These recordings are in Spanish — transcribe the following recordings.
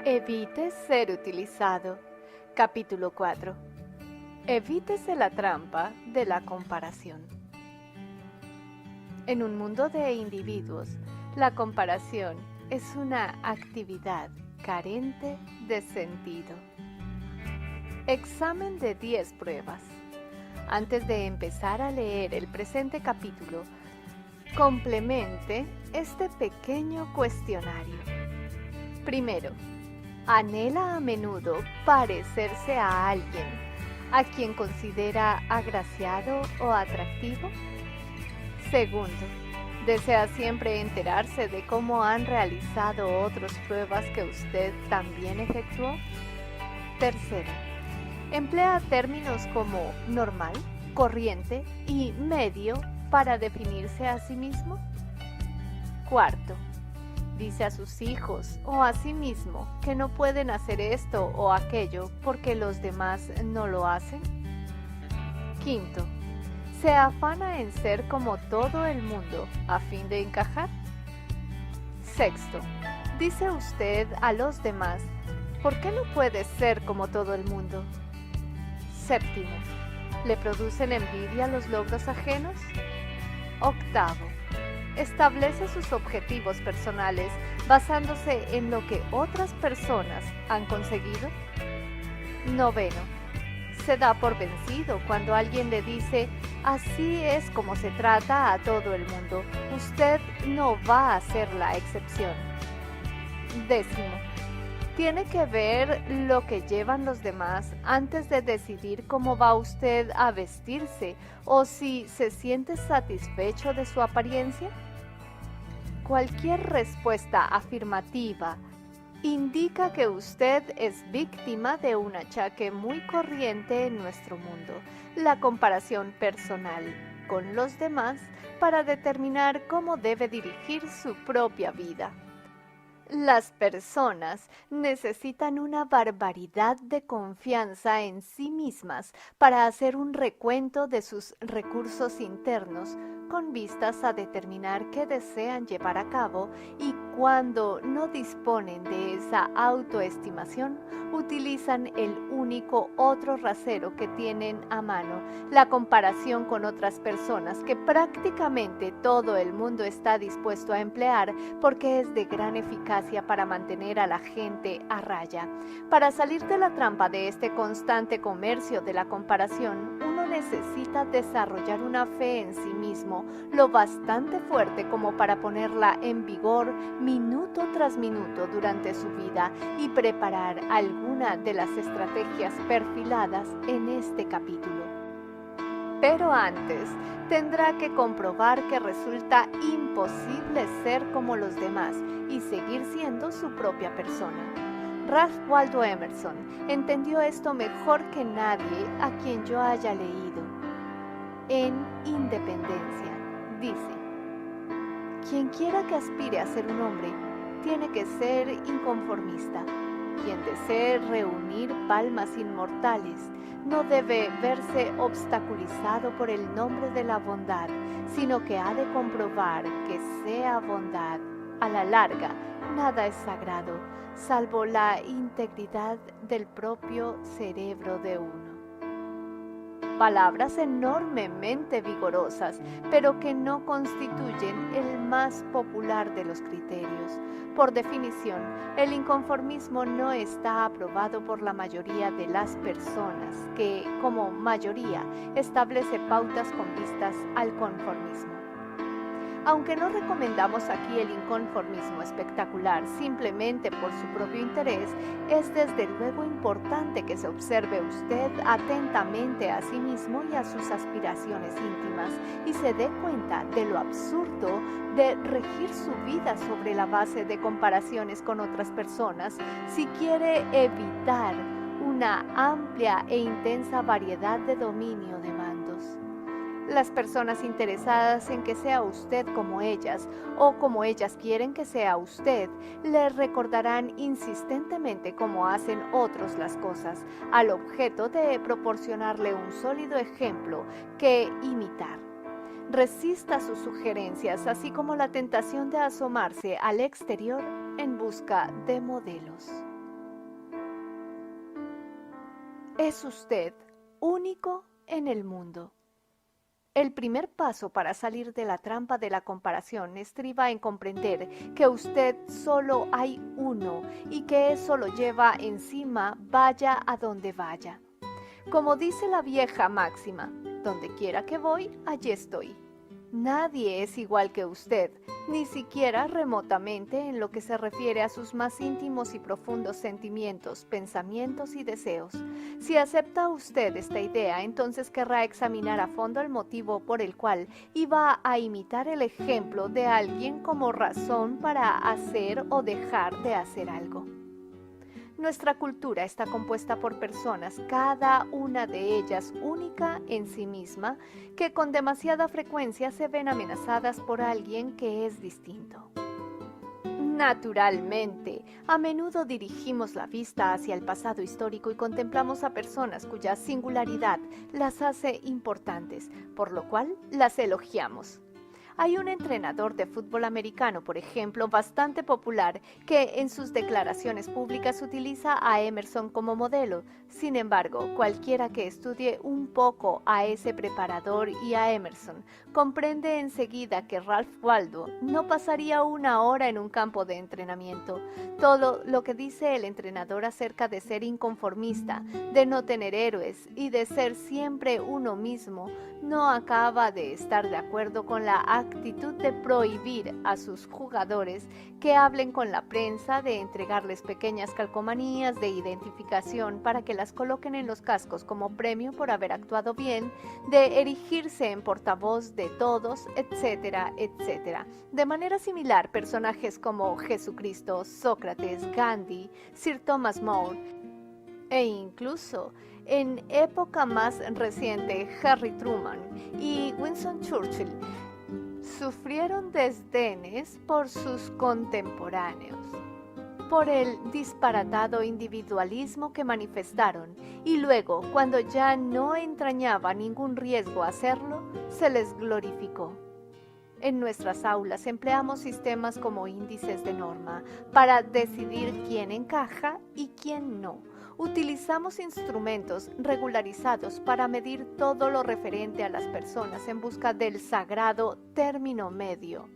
Evite ser utilizado. Capítulo 4. Evítese la trampa de la comparación. En un mundo de individuos, la comparación es una actividad carente de sentido. Examen de 10 pruebas. Antes de empezar a leer el presente capítulo, complemente este pequeño cuestionario. Primero, ¿anhela a menudo parecerse a alguien a quien considera agraciado o atractivo? Segundo, ¿desea siempre enterarse de cómo han realizado otras pruebas que usted también efectuó? Tercero, ¿emplea términos como normal, corriente y medio para definirse a sí mismo? Cuarto, dice a sus hijos o a sí mismo que no pueden hacer esto o aquello porque los demás no lo hacen. Quinto, ¿se afana en ser como todo el mundo a fin de encajar? Sexto, dice usted a los demás, ¿por qué no puedes ser como todo el mundo? Séptimo, ¿le producen envidia los logros ajenos? Octavo, establece sus objetivos personales basándose en lo que otras personas han conseguido. Noveno, se da por vencido cuando alguien le dice, así es como se trata a todo el mundo, usted no va a ser la excepción. Décimo, tiene que ver lo que llevan los demás antes de decidir cómo va usted a vestirse o si se siente satisfecho de su apariencia. Cualquier respuesta afirmativa indica que usted es víctima de un achaque muy corriente en nuestro mundo, la comparación personal con los demás para determinar cómo debe dirigir su propia vida. Las personas necesitan una barbaridad de confianza en sí mismas para hacer un recuento de sus recursos internos con vistas a determinar qué desean llevar a cabo y cuando no disponen de esa autoestimación, utilizan el único otro rasero que tienen a mano, la comparación con otras personas que prácticamente todo el mundo está dispuesto a emplear porque es de gran eficacia para mantener a la gente a raya. Para salir de la trampa de este constante comercio de la comparación, uno necesita desarrollar una fe en sí mismo lo bastante fuerte como para ponerla en vigor minuto tras minuto durante su vida y preparar alguna de las estrategias perfiladas en este capítulo. Pero antes, tendrá que comprobar que resulta imposible ser como los demás y seguir siendo su propia persona. Ralph Waldo Emerson entendió esto mejor que nadie a quien yo haya leído. En Independencia, dice, quien quiera que aspire a ser un hombre, tiene que ser inconformista. Quien desee reunir palmas inmortales, no debe verse obstaculizado por el nombre de la bondad, sino que ha de comprobar que sea bondad. A la larga, nada es sagrado, salvo la integridad del propio cerebro de uno. Palabras enormemente vigorosas, pero que no constituyen el más popular de los criterios. Por definición, el inconformismo no está aprobado por la mayoría de las personas, que, como mayoría, establece pautas con vistas al conformismo. Aunque no recomendamos aquí el inconformismo espectacular simplemente por su propio interés, es desde luego importante que se observe usted atentamente a sí mismo y a sus aspiraciones íntimas y se dé cuenta de lo absurdo de regir su vida sobre la base de comparaciones con otras personas si quiere evitar una amplia e intensa variedad de dominio de mandos. Las personas interesadas en que sea usted como ellas o como ellas quieren que sea usted, le recordarán insistentemente cómo hacen otros las cosas, al objeto de proporcionarle un sólido ejemplo que imitar. Resista sus sugerencias, así como la tentación de asomarse al exterior en busca de modelos. Es usted único en el mundo. El primer paso para salir de la trampa de la comparación estriba en comprender que usted solo hay uno y que eso lo lleva encima vaya a donde vaya. Como dice la vieja máxima, donde quiera que voy, allí estoy. Nadie es igual que usted, ni siquiera remotamente en lo que se refiere a sus más íntimos y profundos sentimientos, pensamientos y deseos. Si acepta usted esta idea, entonces querrá examinar a fondo el motivo por el cual iba a imitar el ejemplo de alguien como razón para hacer o dejar de hacer algo. Nuestra cultura está compuesta por personas, cada una de ellas única en sí misma, que con demasiada frecuencia se ven amenazadas por alguien que es distinto. Naturalmente, a menudo dirigimos la vista hacia el pasado histórico y contemplamos a personas cuya singularidad las hace importantes, por lo cual las elogiamos. Hay un entrenador de fútbol americano, por ejemplo, bastante popular, que en sus declaraciones públicas utiliza a Emerson como modelo. Sin embargo, cualquiera que estudie un poco a ese preparador y a Emerson, comprende enseguida que Ralph Waldo no pasaría una hora en un campo de entrenamiento. Todo lo que dice el entrenador acerca de ser inconformista, de no tener héroes y de ser siempre uno mismo, no acaba de estar de acuerdo con la actitud de prohibir a sus jugadores que hablen con la prensa, de entregarles pequeñas calcomanías de identificación para que las coloquen en los cascos como premio por haber actuado bien, de erigirse en portavoz de todos, etcétera, etcétera. De manera similar, personajes como Jesucristo, Sócrates, Gandhi, Sir Thomas More e incluso en época más reciente Harry Truman y Winston Churchill sufrieron desdenes por sus contemporáneos, por el disparatado individualismo que manifestaron, y luego, cuando ya no entrañaba ningún riesgo hacerlo, se les glorificó. En nuestras aulas empleamos sistemas como índices de norma para decidir quién encaja y quién no. Utilizamos instrumentos regularizados para medir todo lo referente a las personas en busca del sagrado término medio.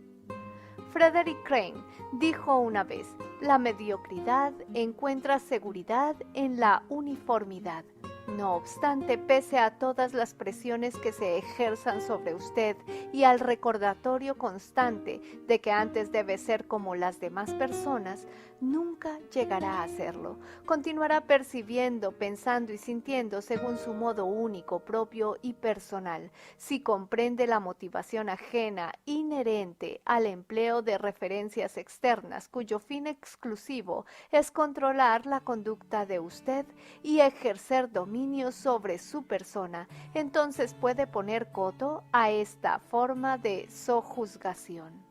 Frederick Crane dijo una vez: la mediocridad encuentra seguridad en la uniformidad. No obstante, pese a todas las presiones que se ejerzan sobre usted y al recordatorio constante de que antes debe ser como las demás personas, nunca llegará a serlo. Continuará percibiendo, pensando y sintiendo según su modo único, propio y personal. Si comprende la motivación ajena inherente al empleo de referencias externas, cuyo fin exclusivo es controlar la conducta de usted y ejercer dominio sobre su persona, entonces puede poner coto a esta forma de sojuzgación.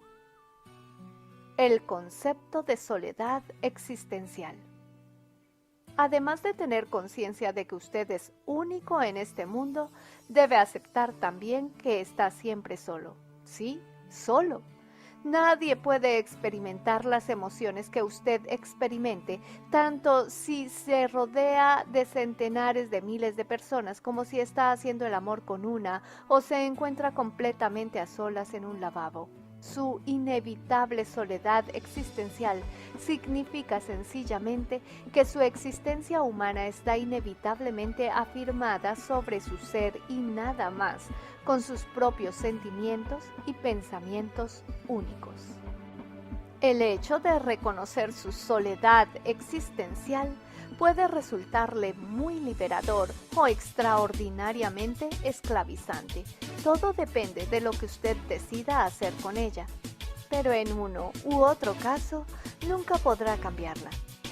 El concepto de soledad existencial. Además de tener conciencia de que usted es único en este mundo, debe aceptar también que está siempre solo. Sí, solo. Nadie puede experimentar las emociones que usted experimente, tanto si se rodea de centenares de miles de personas como si está haciendo el amor con una o se encuentra completamente a solas en un lavabo. Su inevitable soledad existencial significa sencillamente que su existencia humana está inevitablemente afirmada sobre su ser y nada más, con sus propios sentimientos y pensamientos únicos. El hecho de reconocer su soledad existencial puede resultarle muy liberador o extraordinariamente esclavizante. Todo depende de lo que usted decida hacer con ella, pero en uno u otro caso nunca podrá cambiarla.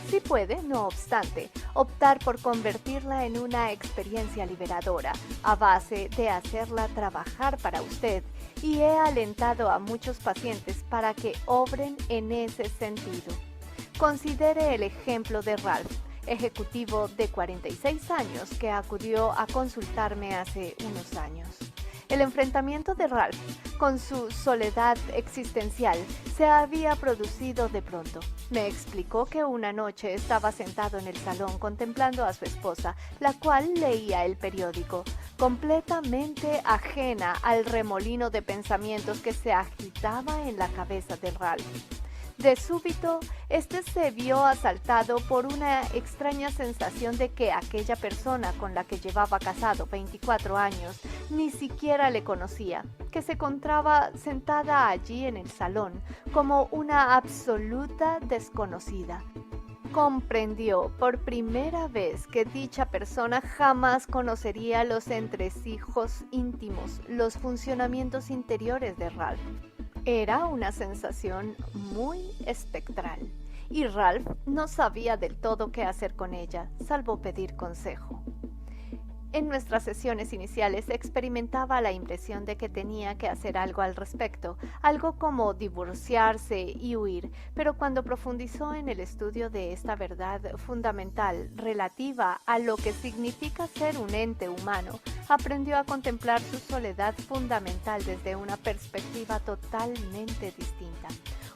Sí puede, no obstante, optar por convertirla en una experiencia liberadora a base de hacerla trabajar para usted, y he alentado a muchos pacientes para que obren en ese sentido. Considere el ejemplo de Ralph, ejecutivo de 46 años que acudió a consultarme hace unos años. El enfrentamiento de Ralph con su soledad existencial se había producido de pronto. Me explicó que una noche estaba sentado en el salón contemplando a su esposa, la cual leía el periódico, completamente ajena al remolino de pensamientos que se agitaba en la cabeza de Ralph. De súbito, este se vio asaltado por una extraña sensación de que aquella persona con la que llevaba casado 24 años ni siquiera le conocía, que se encontraba sentada allí en el salón como una absoluta desconocida. Comprendió por primera vez que dicha persona jamás conocería los entresijos íntimos, los funcionamientos interiores de Ralph. Era una sensación muy espectral, y Ralph no sabía del todo qué hacer con ella, salvo pedir consejo. En nuestras sesiones iniciales experimentaba la impresión de que tenía que hacer algo al respecto, algo como divorciarse y huir, pero cuando profundizó en el estudio de esta verdad fundamental relativa a lo que significa ser un ente humano, aprendió a contemplar su soledad fundamental desde una perspectiva totalmente distinta.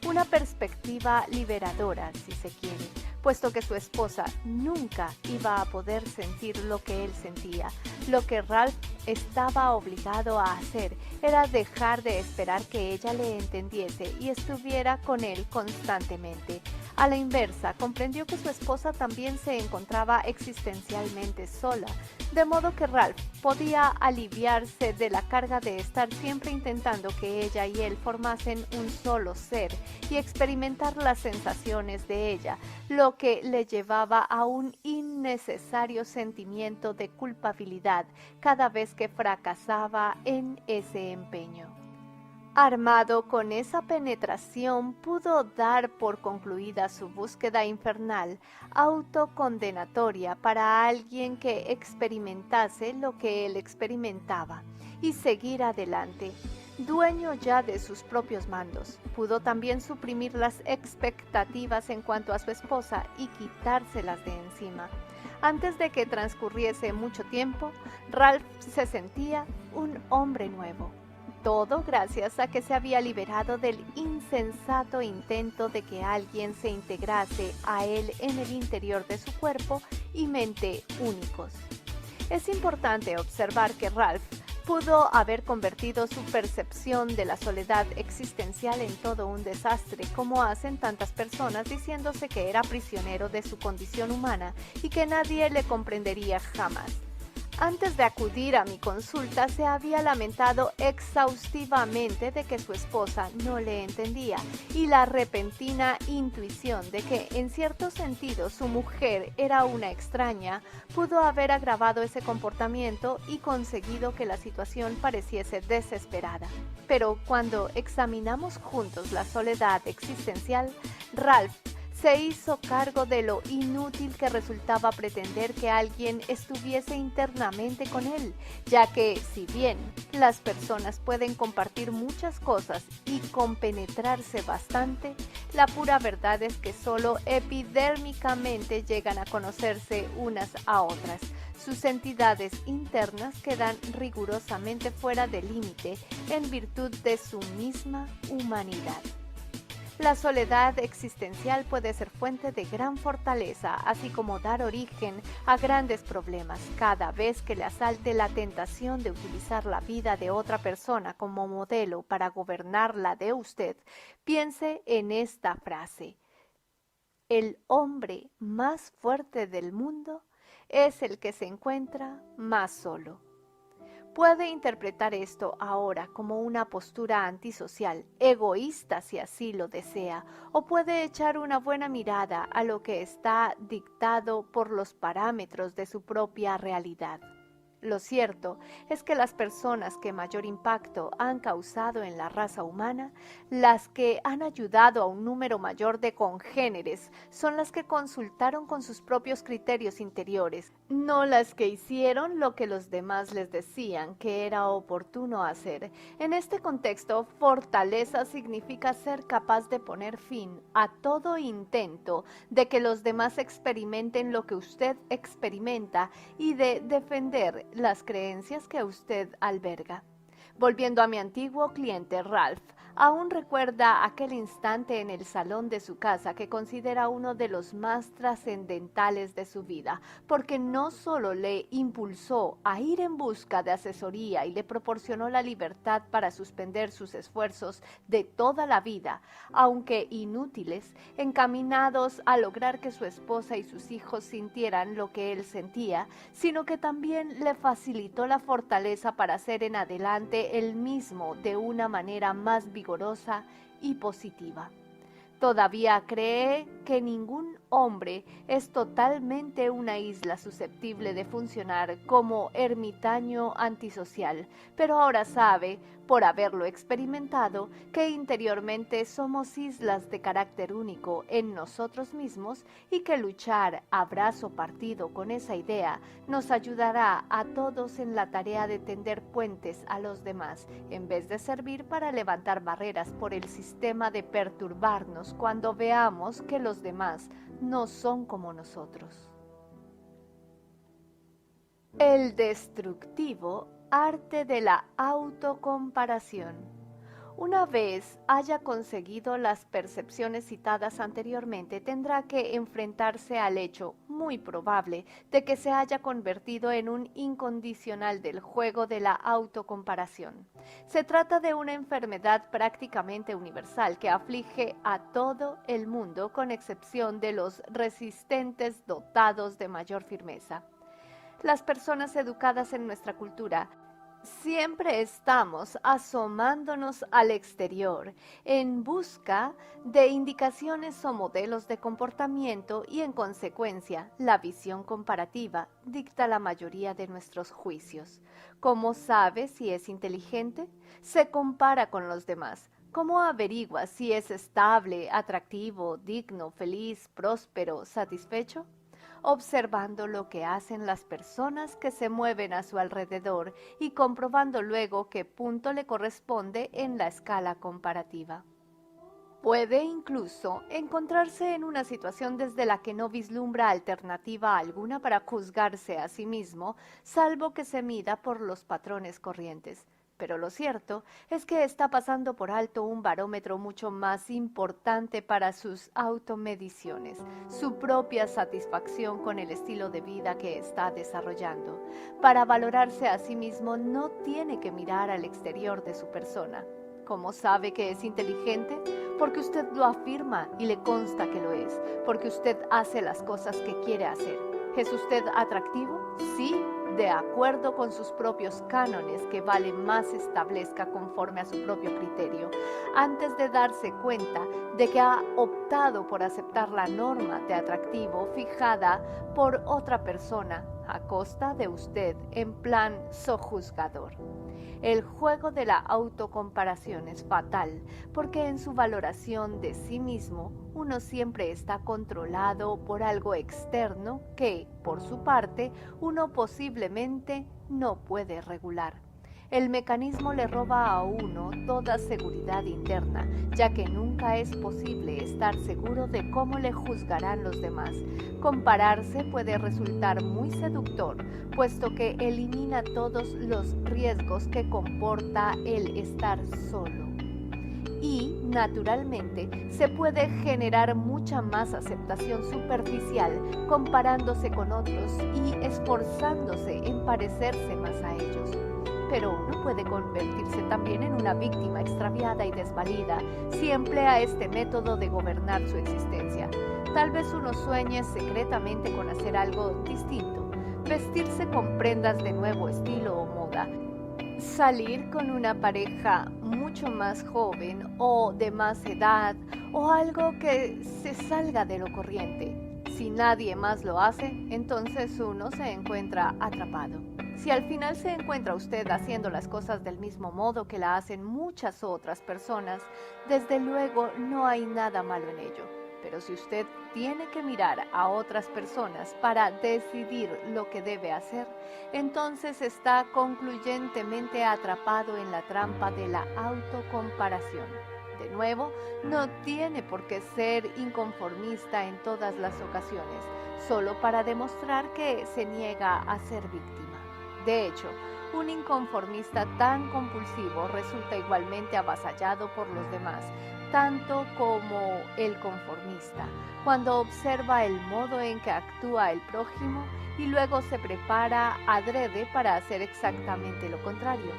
Una perspectiva liberadora, si se quiere, puesto que su esposa nunca iba a poder sentir lo que él sentía. Lo que Ralph estaba obligado a hacer era dejar de esperar que ella le entendiese y estuviera con él constantemente. A la inversa, comprendió que su esposa también se encontraba existencialmente sola, de modo que Ralph podía aliviarse de la carga de estar siempre intentando que ella y él formasen un solo ser y experimentar las sensaciones de ella, lo que le llevaba a un innecesario sentimiento de culpabilidad cada vez que fracasaba en ese empeño. Armado con esa penetración, pudo dar por concluida su búsqueda infernal, autocondenatoria para alguien que experimentase lo que él experimentaba, y seguir adelante. Dueño ya de sus propios mandos, pudo también suprimir las expectativas en cuanto a su esposa y quitárselas de encima. Antes de que transcurriese mucho tiempo, Ralph se sentía un hombre nuevo. Todo gracias a que se había liberado del insensato intento de que alguien se integrase a él en el interior de su cuerpo y mente únicos. Es importante observar que Ralph pudo haber convertido su percepción de la soledad existencial en todo un desastre, como hacen tantas personas diciéndose que era prisionero de su condición humana y que nadie le comprendería jamás. Antes de acudir a mi consulta, se había lamentado exhaustivamente de que su esposa no le entendía, y la repentina intuición de que, en cierto sentido, su mujer era una extraña, pudo haber agravado ese comportamiento y conseguido que la situación pareciese desesperada. Pero cuando examinamos juntos la soledad existencial, Ralph se hizo cargo de lo inútil que resultaba pretender que alguien estuviese internamente con él, ya que, si bien las personas pueden compartir muchas cosas y compenetrarse bastante, la pura verdad es que solo epidérmicamente llegan a conocerse unas a otras. Sus entidades internas quedan rigurosamente fuera de límite en virtud de su misma humanidad. La soledad existencial puede ser fuente de gran fortaleza, así como dar origen a grandes problemas. Cada vez que le asalte la tentación de utilizar la vida de otra persona como modelo para gobernar la de usted, piense en esta frase: el hombre más fuerte del mundo es el que se encuentra más solo. Puede interpretar esto ahora como una postura antisocial, egoísta si así lo desea, o puede echar una buena mirada a lo que está dictado por los parámetros de su propia realidad. Lo cierto es que las personas que mayor impacto han causado en la raza humana, las que han ayudado a un número mayor de congéneres, son las que consultaron con sus propios criterios interiores, no las que hicieron lo que los demás les decían que era oportuno hacer. En este contexto, fortaleza significa ser capaz de poner fin a todo intento de que los demás experimenten lo que usted experimenta y de defender las creencias que usted alberga. Volviendo a mi antiguo cliente Ralph, aún recuerda aquel instante en el salón de su casa que considera uno de los más trascendentales de su vida, porque no solo le impulsó a ir en busca de asesoría y le proporcionó la libertad para suspender sus esfuerzos de toda la vida, aunque inútiles, encaminados a lograr que su esposa y sus hijos sintieran lo que él sentía, sino que también le facilitó la fortaleza para hacer en adelante el mismo de una manera más vigorosa y positiva. Todavía cree que ningún hombre es totalmente una isla susceptible de funcionar como ermitaño antisocial, pero ahora sabe, por haberlo experimentado, que interiormente somos islas de carácter único en nosotros mismos y que luchar a brazo partido con esa idea nos ayudará a todos en la tarea de tender puentes a los demás, en vez de servir para levantar barreras por el sistema de perturbarnos cuando veamos que los demás no son como nosotros. El destructivo arte de la autocomparación. Una vez haya conseguido las percepciones citadas anteriormente, tendrá que enfrentarse al hecho muy probable de que se haya convertido en un incondicional del juego de la autocomparación. Se trata de una enfermedad prácticamente universal que aflige a todo el mundo, con excepción de los resistentes dotados de mayor firmeza. Las personas educadas en nuestra cultura siempre estamos asomándonos al exterior en busca de indicaciones o modelos de comportamiento y, en consecuencia, la visión comparativa dicta la mayoría de nuestros juicios. ¿Cómo sabe si es inteligente? Se compara con los demás. ¿Cómo averigua si es estable, atractivo, digno, feliz, próspero, satisfecho? Observando lo que hacen las personas que se mueven a su alrededor y comprobando luego qué punto le corresponde en la escala comparativa. Puede incluso encontrarse en una situación desde la que no vislumbra alternativa alguna para juzgarse a sí mismo, salvo que se mida por los patrones corrientes. Pero lo cierto es que está pasando por alto un barómetro mucho más importante para sus automediciones, su propia satisfacción con el estilo de vida que está desarrollando. Para valorarse a sí mismo no tiene que mirar al exterior de su persona. ¿Cómo sabe que es inteligente? Porque usted lo afirma y le consta que lo es, porque usted hace las cosas que quiere hacer. ¿Es usted atractivo? Sí, de acuerdo con sus propios cánones que vale más establezca conforme a su propio criterio, antes de darse cuenta de que ha optado por aceptar la norma de atractivo fijada por otra persona a costa de usted en plan sojuzgador. El juego de la autocomparación es fatal, porque en su valoración de sí mismo uno siempre está controlado por algo externo que, por su parte, uno posiblemente no puede regular. El mecanismo le roba a uno toda seguridad interna, ya que nunca es posible estar seguro de cómo le juzgarán los demás. Compararse puede resultar muy seductor, puesto que elimina todos los riesgos que comporta el estar solo. Y, naturalmente, se puede generar mucha más aceptación superficial comparándose con otros y esforzándose en parecerse más a ellos. Pero uno puede convertirse también en una víctima extraviada y desvalida si emplea este método de gobernar su existencia. Tal vez uno sueñe secretamente con hacer algo distinto, vestirse con prendas de nuevo estilo o moda, salir con una pareja mucho más joven o de más edad o algo que se salga de lo corriente. Si nadie más lo hace, entonces uno se encuentra atrapado. Si al final se encuentra usted haciendo las cosas del mismo modo que la hacen muchas otras personas, desde luego no hay nada malo en ello. Pero si usted tiene que mirar a otras personas para decidir lo que debe hacer, entonces está concluyentemente atrapado en la trampa de la autocomparación. De nuevo, no tiene por qué ser inconformista en todas las ocasiones, solo para demostrar que se niega a ser víctima. De hecho, un inconformista tan compulsivo resulta igualmente avasallado por los demás, tanto como el conformista, cuando observa el modo en que actúa el prójimo y luego se prepara adrede para hacer exactamente lo contrario.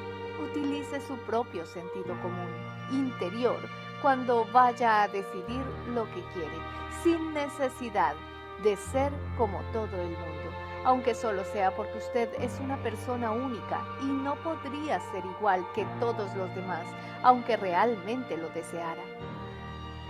Utilice su propio sentido común interior cuando vaya a decidir lo que quiere, sin necesidad de ser como todo el mundo, aunque solo sea porque usted es una persona única y no podría ser igual que todos los demás, aunque realmente lo deseara.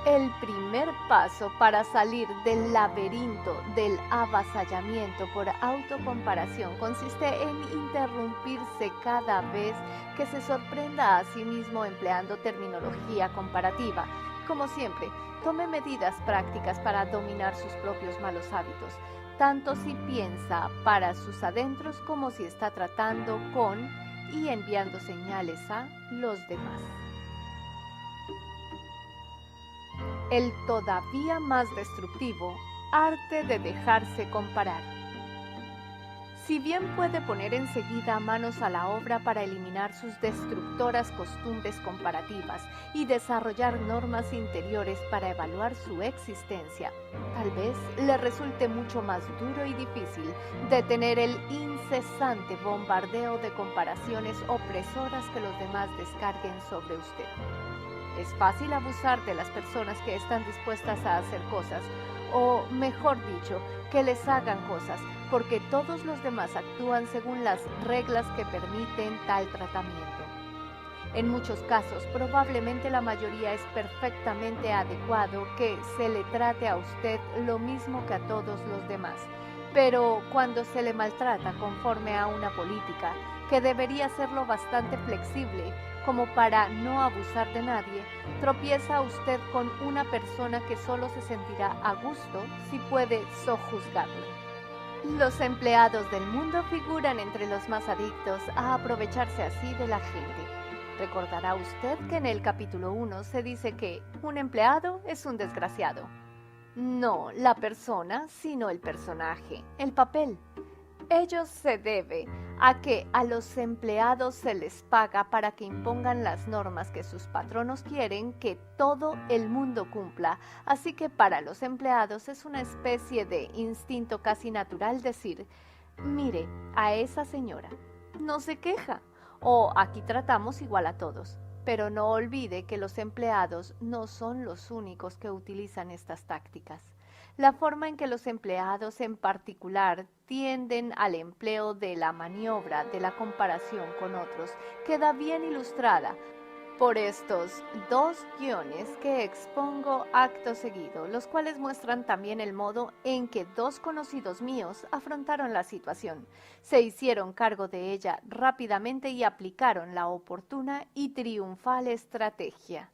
El primer paso para salir del laberinto del avasallamiento por autocomparación consiste en interrumpirse cada vez que se sorprenda a sí mismo empleando terminología comparativa. Como siempre, tome medidas prácticas para dominar sus propios malos hábitos, tanto si piensa para sus adentros como si está tratando con y enviando señales a los demás. El todavía más destructivo arte de dejarse comparar. Si bien puede poner enseguida manos a la obra para eliminar sus destructoras costumbres comparativas y desarrollar normas interiores para evaluar su existencia, tal vez le resulte mucho más duro y difícil detener el incesante bombardeo de comparaciones opresoras que los demás descarguen sobre usted. Es fácil abusar de las personas que están dispuestas a hacer cosas, o mejor dicho, que les hagan cosas, porque todos los demás actúan según las reglas que permiten tal tratamiento. En muchos casos, probablemente la mayoría es perfectamente adecuado que se le trate a usted lo mismo que a todos los demás, pero cuando se le maltrata conforme a una política que debería ser lo bastante flexible como para no abusar de nadie, tropieza usted con una persona que solo se sentirá a gusto si puede sojuzgarlo. Los empleados del mundo figuran entre los más adictos a aprovecharse así de la gente. Recordará usted que en el capítulo 1 se dice que un empleado es un desgraciado. No la persona, sino el personaje, el papel. Ello se debe a que a los empleados se les paga para que impongan las normas que sus patronos quieren que todo el mundo cumpla, así que para los empleados es una especie de instinto casi natural decir, mire a esa señora, no se queja, o aquí tratamos igual a todos. Pero no olvide que los empleados no son los únicos que utilizan estas tácticas. La forma en que los empleados en particular tienden al empleo de la maniobra de la comparación con otros queda bien ilustrada por estos dos guiones que expongo acto seguido, los cuales muestran también el modo en que dos conocidos míos afrontaron la situación, se hicieron cargo de ella rápidamente y aplicaron la oportuna y triunfal estrategia.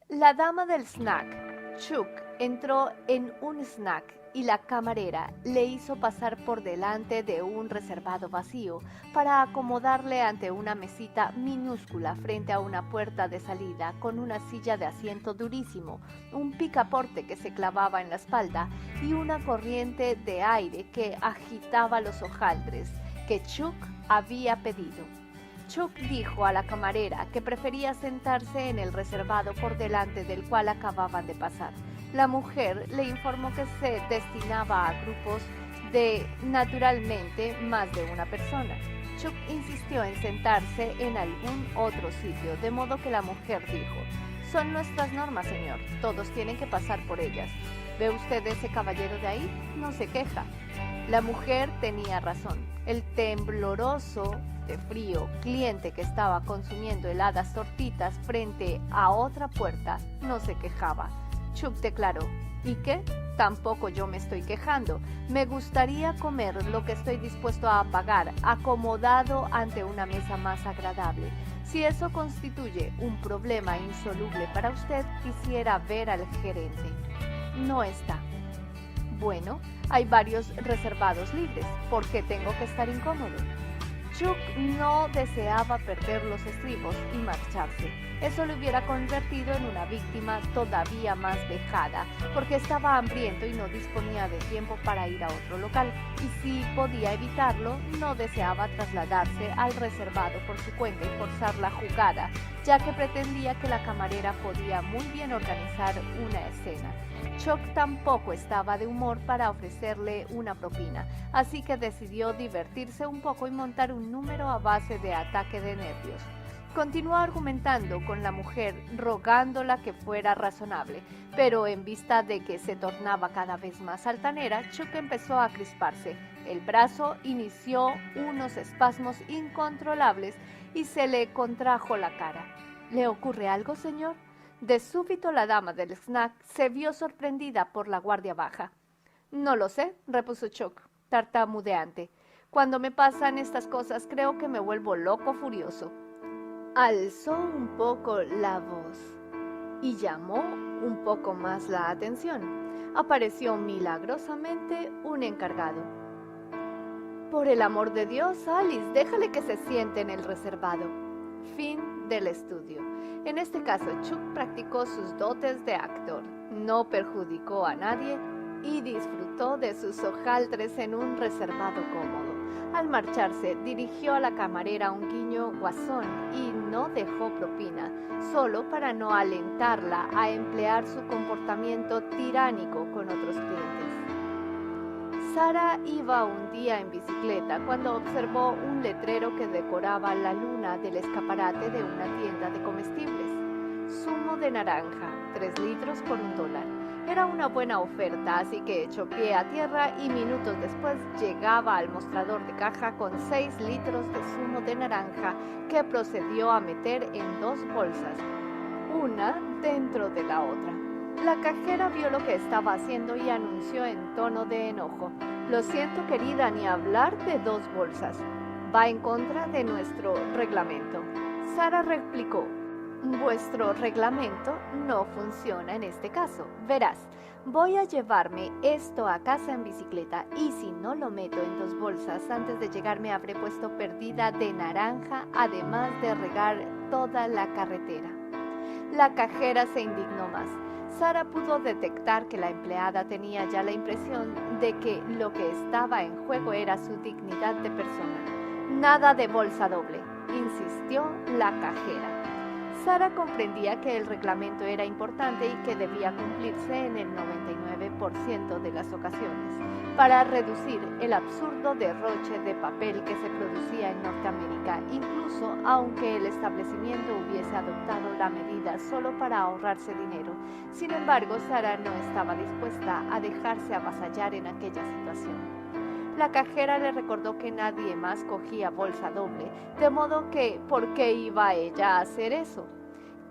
La dama del snack, Chuck, entró en un snack y la camarera le hizo pasar por delante de un reservado vacío para acomodarle ante una mesita minúscula frente a una puerta de salida con una silla de asiento durísimo, un picaporte que se clavaba en la espalda y una corriente de aire que agitaba los hojaldres que Chuck había pedido. Chuck dijo a la camarera que prefería sentarse en el reservado por delante del cual acababan de pasar. La mujer le informó que se destinaba a grupos de, naturalmente, más de una persona. Chuck insistió en sentarse en algún otro sitio, de modo que la mujer dijo, «Son nuestras normas, señor, todos tienen que pasar por ellas. ¿Ve usted ese caballero de ahí? No se queja». La mujer tenía razón. El tembloroso de frío cliente que estaba consumiendo heladas tortitas frente a otra puerta no se quejaba. Chuck declaró, ¿y qué? Tampoco yo me estoy quejando. Me gustaría comer lo que estoy dispuesto a pagar, acomodado ante una mesa más agradable. Si eso constituye un problema insoluble para usted, quisiera ver al gerente. No está. Bueno, hay varios reservados libres. ¿Por qué tengo que estar incómodo? Chuck no deseaba perder los estribos y marcharse. Eso lo hubiera convertido en una víctima todavía más vejada, porque estaba hambriento y no disponía de tiempo para ir a otro local, y si podía evitarlo, no deseaba trasladarse al reservado por su cuenta y forzar la jugada, ya que pretendía que la camarera podía muy bien organizar una escena. Chuck tampoco estaba de humor para ofrecerle una propina, así que decidió divertirse un poco y montar un número a base de ataque de nervios. Continuó argumentando con la mujer, rogándola que fuera razonable, pero en vista de que se tornaba cada vez más altanera, Chuck empezó a crisparse. El brazo inició unos espasmos incontrolables y se le contrajo la cara. ¿Le ocurre algo, señor? De súbito la dama del snack se vio sorprendida por la guardia baja. No lo sé, repuso Chuck, tartamudeante. Cuando me pasan estas cosas creo que me vuelvo loco furioso. Alzó un poco la voz y llamó un poco más la atención. Apareció milagrosamente un encargado. Por el amor de Dios, Alice, déjale que se siente en el reservado. Fin del estudio. En este caso, Chuck practicó sus dotes de actor, no perjudicó a nadie y disfrutó de sus hojaldres en un reservado cómodo. Al marcharse, dirigió a la camarera un guiño guasón y no dejó propina, solo para no alentarla a emplear su comportamiento tiránico con otros clientes. Sara iba un día en bicicleta cuando observó un letrero que decoraba la luna del escaparate de una tienda de comestibles. Zumo de naranja, 3 litros por $1. Era una buena oferta, así que echó pie a tierra y minutos después llegaba al mostrador de caja con 6 litros de zumo de naranja que procedió a meter en 2 bolsas, una dentro de la otra. La cajera vio lo que estaba haciendo y anunció en tono de enojo: «Lo siento, querida, ni hablar de 2 bolsas. Va en contra de nuestro reglamento». Sara replicó: «Vuestro reglamento no funciona en este caso. Verás, voy a llevarme esto a casa en bicicleta y si no lo meto en 2 bolsas antes de llegar me habré puesto perdida de naranja, además de regar toda la carretera». La cajera se indignó más. Sara pudo detectar que la empleada tenía ya la impresión de que lo que estaba en juego era su dignidad de persona. «Nada de bolsa doble», insistió la cajera. Sara comprendía que el reglamento era importante y que debía cumplirse en el 99% de las ocasiones para reducir el absurdo derroche de papel que se producía en Norteamérica, incluso aunque el establecimiento hubiese adoptado la medida solo para ahorrarse dinero. Sin embargo, Sara no estaba dispuesta a dejarse avasallar en aquella situación. La cajera le recordó que nadie más cogía bolsa doble, de modo que, ¿por qué iba ella a hacer eso?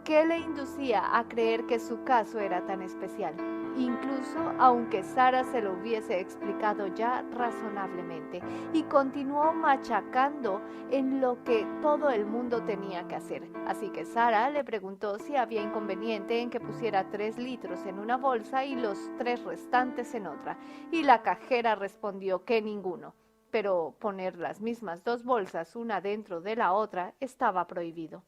¿Qué le inducía a creer que su caso era tan especial? Incluso aunque Sara se lo hubiese explicado ya razonablemente, y continuó machacando en lo que todo el mundo tenía que hacer. Así que Sara le preguntó si había inconveniente en que pusiera 3 litros en una bolsa y los 3 restantes en otra, y la cajera respondió que ninguno, pero poner las mismas 2 bolsas una dentro de la otra estaba prohibido.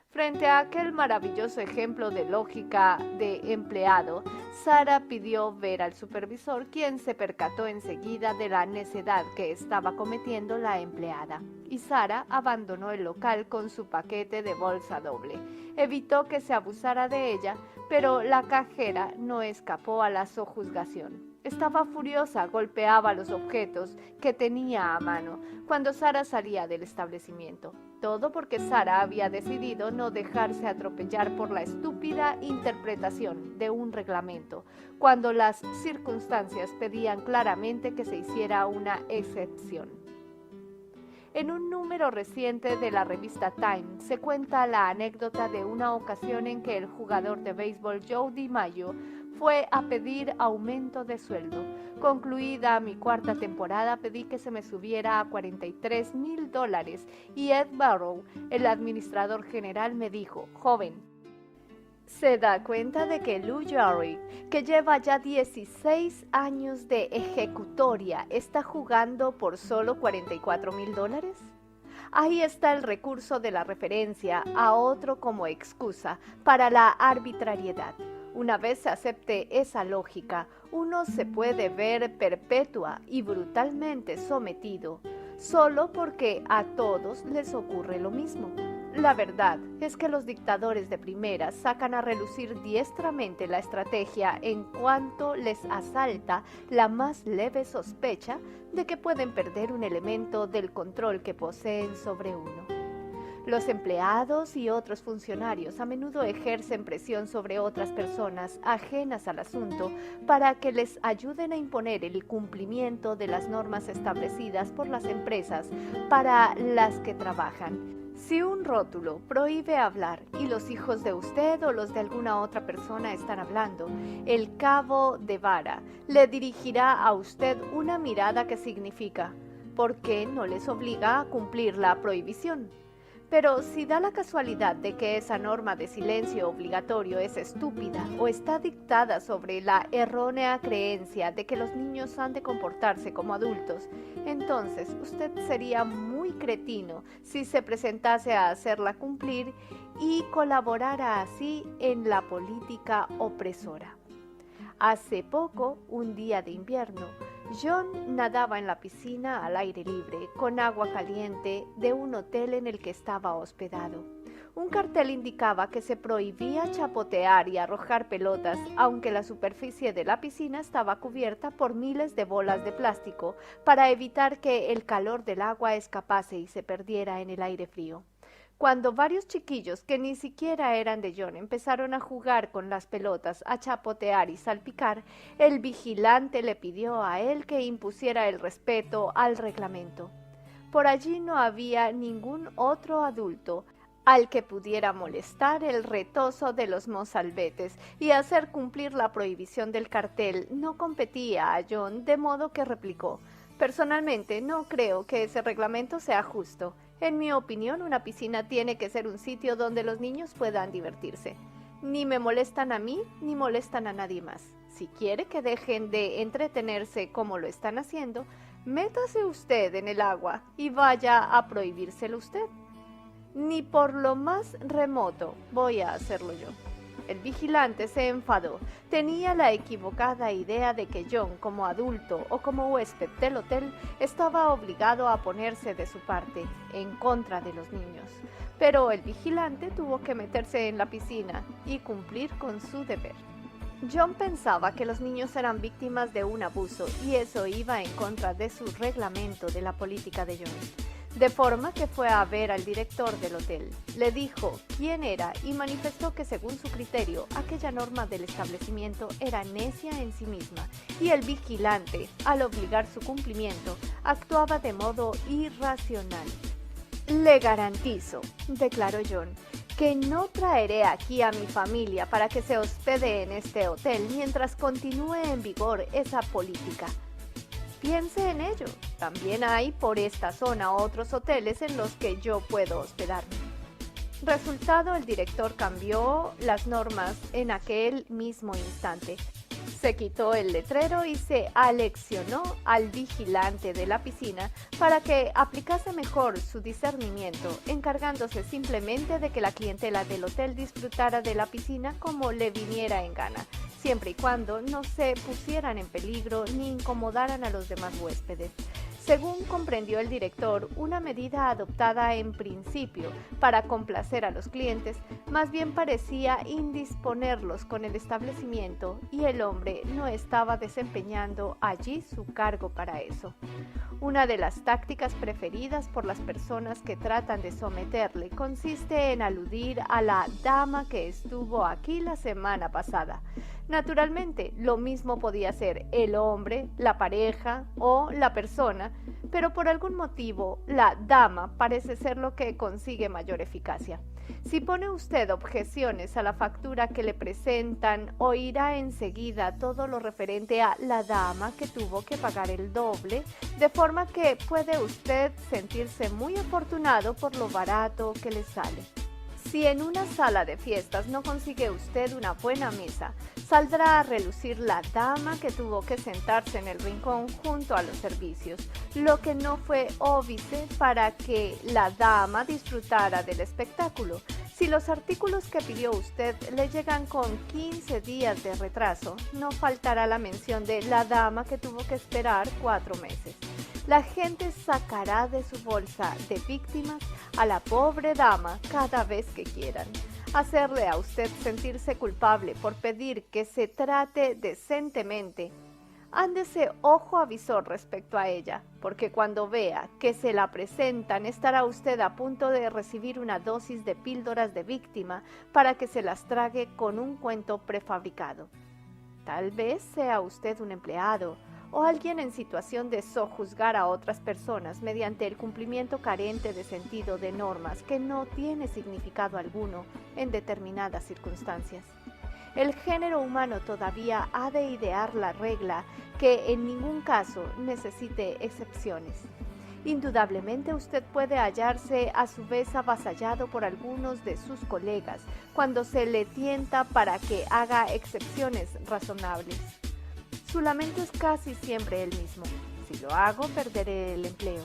Frente a aquel maravilloso ejemplo de lógica de empleado, Sara pidió ver al supervisor, quien se percató enseguida de la necedad que estaba cometiendo la empleada, y Sara abandonó el local con su paquete de bolsa doble. Evitó que se abusara de ella, pero la cajera no escapó a la sojuzgación. Estaba furiosa, golpeaba los objetos que tenía a mano cuando Sara salía del establecimiento. Todo porque Sara había decidido no dejarse atropellar por la estúpida interpretación de un reglamento, cuando las circunstancias pedían claramente que se hiciera una excepción. En un número reciente de la revista Time se cuenta la anécdota de una ocasión en que el jugador de béisbol Joe DiMaggio fue a pedir aumento de sueldo. Concluida mi 4ª temporada, pedí que se me subiera a $43,000 y Ed Barrow, el administrador general, me dijo: «Joven, ¿se da cuenta de que Lou Gehrig, que lleva ya 16 años de ejecutoria, está jugando por solo $44,000? Ahí está el recurso de la referencia a otro como excusa para la arbitrariedad. Una vez se acepte esa lógica, uno se puede ver perpetua y brutalmente sometido, solo porque a todos les ocurre lo mismo. La verdad es que los dictadores de primera sacan a relucir diestramente la estrategia en cuanto les asalta la más leve sospecha de que pueden perder un elemento del control que poseen sobre uno. Los empleados y otros funcionarios a menudo ejercen presión sobre otras personas ajenas al asunto para que les ayuden a imponer el cumplimiento de las normas establecidas por las empresas para las que trabajan. Si un rótulo prohíbe hablar y los hijos de usted o los de alguna otra persona están hablando, el cabo de vara le dirigirá a usted una mirada que significa: ¿por qué no les obliga a cumplir la prohibición? Pero si da la casualidad de que esa norma de silencio obligatorio es estúpida o está dictada sobre la errónea creencia de que los niños han de comportarse como adultos, entonces usted sería muy cretino si se presentase a hacerla cumplir y colaborara así en la política opresora. Hace poco, un día de invierno, John nadaba en la piscina al aire libre, con agua caliente de un hotel en el que estaba hospedado. Un cartel indicaba que se prohibía chapotear y arrojar pelotas, aunque la superficie de la piscina estaba cubierta por miles de bolas de plástico para evitar que el calor del agua escapase y se perdiera en el aire frío. Cuando varios chiquillos que ni siquiera eran de John empezaron a jugar con las pelotas, a chapotear y salpicar, el vigilante le pidió a él que impusiera el respeto al reglamento. Por allí no había ningún otro adulto al que pudiera molestar el retozo de los mozalbetes, y hacer cumplir la prohibición del cartel no competía a John, de modo que replicó: «Personalmente no creo que ese reglamento sea justo. En mi opinión, una piscina tiene que ser un sitio donde los niños puedan divertirse. Ni me molestan a mí, ni molestan a nadie más. Si quiere que dejen de entretenerse como lo están haciendo, métase usted en el agua y vaya a prohibírselo usted. Ni por lo más remoto voy a hacerlo yo». El vigilante se enfadó. Tenía la equivocada idea de que John, como adulto o como huésped del hotel, estaba obligado a ponerse de su parte en contra de los niños. Pero el vigilante tuvo que meterse en la piscina y cumplir con su deber. John pensaba que los niños eran víctimas de un abuso y eso iba en contra de su reglamento de la política de John. De forma que fue a ver al director del hotel, le dijo quién era y manifestó que según su criterio aquella norma del establecimiento era necia en sí misma y el vigilante, al obligar su cumplimiento, actuaba de modo irracional. «Le garantizo», declaró John, «que no traeré aquí a mi familia para que se hospede en este hotel mientras continúe en vigor esa política». Piense en ello, también hay por esta zona otros hoteles en los que yo puedo hospedarme. Resultado, el director cambió las normas en aquel mismo instante. Se quitó el letrero y se aleccionó al vigilante de la piscina para que aplicase mejor su discernimiento, encargándose simplemente de que la clientela del hotel disfrutara de la piscina como le viniera en gana, siempre y cuando no se pusieran en peligro ni incomodaran a los demás huéspedes. Según comprendió el director, una medida adoptada en principio para complacer a los clientes más bien parecía indisponerlos con el establecimiento y el hombre no estaba desempeñando allí su cargo para eso. Una de las tácticas preferidas por las personas que tratan de someterle consiste en aludir a la dama que estuvo aquí la semana pasada. Naturalmente, lo mismo podía ser el hombre, la pareja o la persona, pero por algún motivo la dama parece ser lo que consigue mayor eficacia. Si pone usted objeciones a la factura que le presentan, oirá enseguida todo lo referente a la dama que tuvo que pagar el doble, de forma que puede usted sentirse muy afortunado por lo barato que le sale. Si en una sala de fiestas no consigue usted una buena mesa, saldrá a relucir la dama que tuvo que sentarse en el rincón junto a los servicios, lo que no fue óbice para que la dama disfrutara del espectáculo. Si los artículos que pidió usted le llegan con 15 días de retraso, no faltará la mención de la dama que tuvo que esperar 4 meses. La gente sacará de su bolsa de víctimas a la pobre dama cada vez que quieran. Hacerle a usted sentirse culpable por pedir que se trate decentemente. Ándese ojo avisor respecto a ella, porque cuando vea que se la presentan estará usted a punto de recibir una dosis de píldoras de víctima para que se las trague con un cuento prefabricado. Tal vez sea usted un empleado o alguien en situación de sojuzgar a otras personas mediante el cumplimiento carente de sentido de normas que no tiene significado alguno en determinadas circunstancias. El género humano todavía ha de idear la regla que en ningún caso necesite excepciones. Indudablemente usted puede hallarse a su vez avasallado por algunos de sus colegas cuando se le tienta para que haga excepciones razonables. Su lamento es casi siempre el mismo: si lo hago perderé el empleo,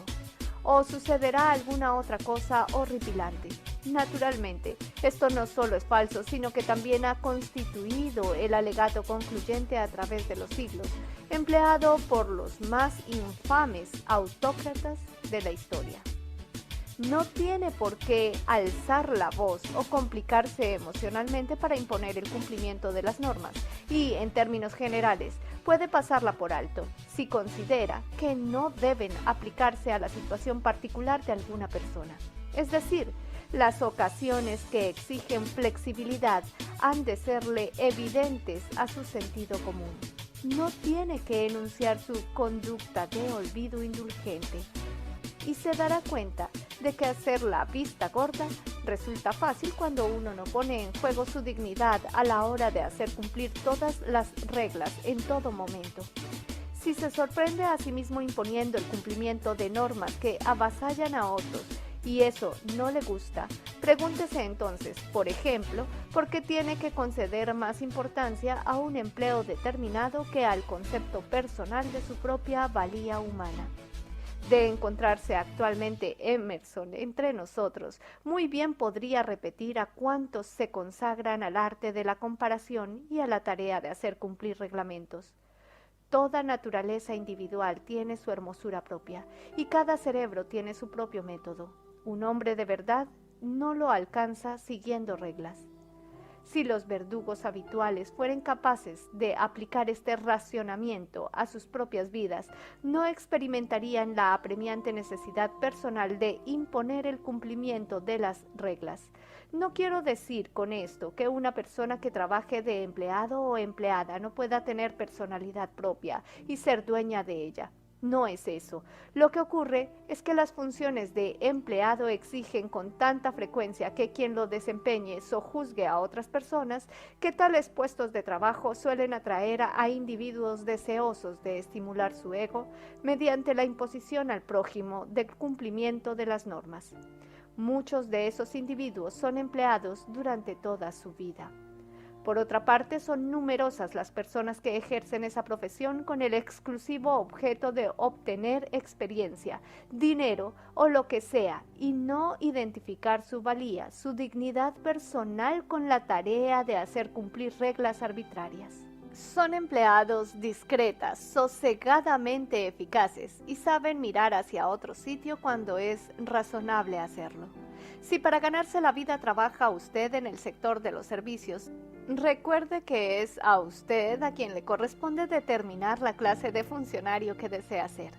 o sucederá alguna otra cosa horripilante. Naturalmente, esto no solo es falso, sino que también ha constituido el alegato concluyente a través de los siglos, empleado por los más infames autócratas de la historia. No tiene por qué alzar la voz o complicarse emocionalmente para imponer el cumplimiento de las normas y, en términos generales, puede pasarla por alto si considera que no deben aplicarse a la situación particular de alguna persona. Es decir, las ocasiones que exigen flexibilidad han de serle evidentes a su sentido común. No tiene que enunciar su conducta de olvido indulgente y se dará cuenta de que hacer la vista gorda resulta fácil cuando uno no pone en juego su dignidad a la hora de hacer cumplir todas las reglas en todo momento. Si se sorprende a sí mismo imponiendo el cumplimiento de normas que avasallan a otros y eso no le gusta, pregúntese entonces, por ejemplo, por qué tiene que conceder más importancia a un empleo determinado que al concepto personal de su propia valía humana. De encontrarse actualmente Emerson entre nosotros, muy bien podría repetir a cuántos se consagran al arte de la comparación y a la tarea de hacer cumplir reglamentos. Toda naturaleza individual tiene su hermosura propia y cada cerebro tiene su propio método. Un hombre de verdad no lo alcanza siguiendo reglas. Si los verdugos habituales fueren capaces de aplicar este racionamiento a sus propias vidas, no experimentarían la apremiante necesidad personal de imponer el cumplimiento de las reglas. No quiero decir con esto que una persona que trabaje de empleado o empleada no pueda tener personalidad propia y ser dueña de ella. No es eso. Lo que ocurre es que las funciones de empleado exigen con tanta frecuencia que quien lo desempeñe sojuzgue a otras personas que tales puestos de trabajo suelen atraer a individuos deseosos de estimular su ego mediante la imposición al prójimo del cumplimiento de las normas. Muchos de esos individuos son empleados durante toda su vida. Por otra parte, son numerosas las personas que ejercen esa profesión con el exclusivo objeto de obtener experiencia, dinero o lo que sea, y no identificar su valía, su dignidad personal con la tarea de hacer cumplir reglas arbitrarias. Son empleados discretas, sosegadamente eficaces y saben mirar hacia otro sitio cuando es razonable hacerlo. Si para ganarse la vida trabaja usted en el sector de los servicios, recuerde que es a usted a quien le corresponde determinar la clase de funcionario que desea ser.